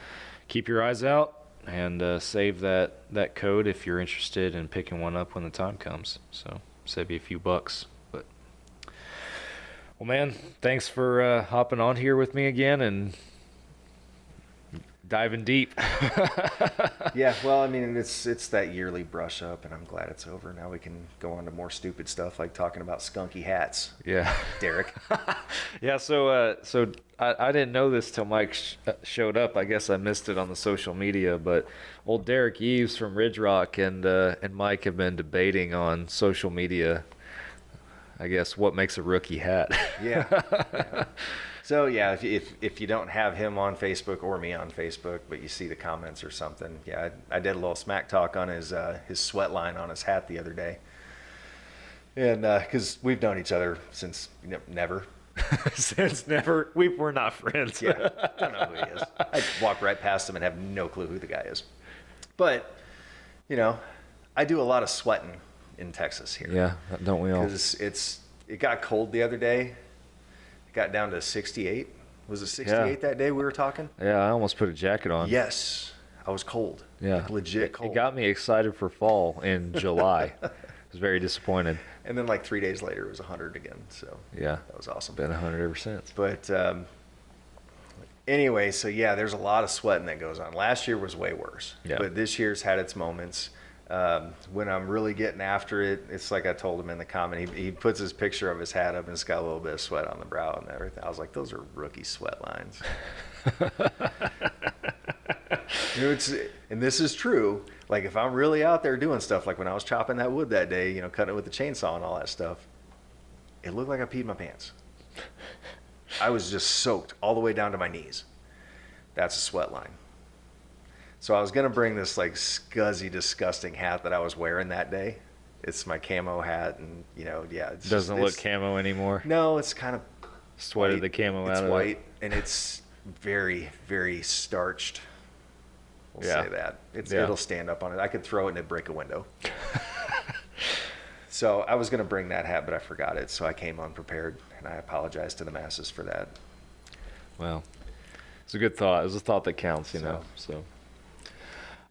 keep your eyes out and save that code if you're interested in picking one up when the time comes. So save you a few bucks. But well, man, thanks for hopping on here with me again and diving deep. Yeah, well, I mean, it's that yearly brush up, and I'm glad it's over. Now we can go on to more stupid stuff like talking about skunky hats. Yeah. Derek. Yeah, so I didn't know this till Mike showed up. I guess I missed it on the social media, but old Derek Eves from Ridge Rock and Mike have been debating on social media, I guess, what makes a rookie hat. Yeah. So yeah, if you don't have him on Facebook or me on Facebook, but you see the comments or something, yeah, I did a little smack talk on his sweat line on his hat the other day, and because we've known each other since never. Since never, we're not friends. Yeah, I don't know who he is. I walk right past him and have no clue who the guy is. But I do a lot of sweating in Texas here. Yeah, don't we all? Because it got cold the other day. It got down to 68. Was it 68 that day we were talking? Yeah, I almost put a jacket on. Yes, I was cold. Yeah, like legit cold. It got me excited for fall in July. I was very disappointed. And then like 3 days later, it was 100 again. So yeah, that was awesome. Been 100 ever since. But anyway, so yeah, there's a lot of sweating that goes on. Last year was way worse. Yeah. But this year's had its moments. When I'm really getting after it, it's like I told him in the comment. He puts his picture of his hat up and it's got a little bit of sweat on the brow and everything. I was like, those are rookie sweat lines. And this is true. Like if I'm really out there doing stuff, like when I was chopping that wood that day, cutting it with the chainsaw and all that stuff, it looked like I peed my pants. I was just soaked all the way down to my knees. That's a sweat line. So I was going to bring this like scuzzy, disgusting hat that I was wearing that day. It's my camo hat, and it doesn't look camo anymore. No, it's kind of sweated the camo out of it. It's white, and it's very, very starched. We'll say that. It'll stand up on it. I could throw it and it'd break a window. So I was going to bring that hat, but I forgot it. So I came unprepared, and I apologize to the masses for that. Well, it's a good thought. It was a thought that counts, So.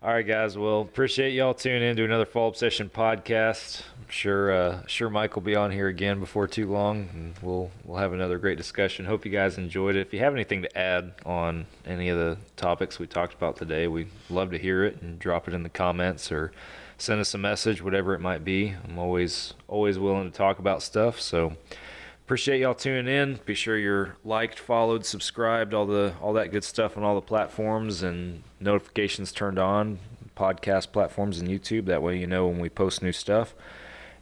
All right, guys. Well, appreciate y'all tuning in to another Fall Obsession podcast. I'm sure Mike will be on here again before too long, and we'll have another great discussion. Hope you guys enjoyed it. If you have anything to add on any of the topics we talked about today, we'd love to hear it, and drop it in the comments or send us a message, whatever it might be. I'm always willing to talk about stuff. So appreciate y'all tuning in. Be sure you're liked, followed, subscribed, all that good stuff on all the platforms, and notifications turned on, podcast platforms and YouTube. That way when we post new stuff.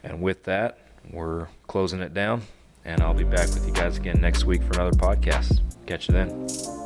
And with that, we're closing it down, and I'll be back with you guys again next week for another podcast. Catch you then.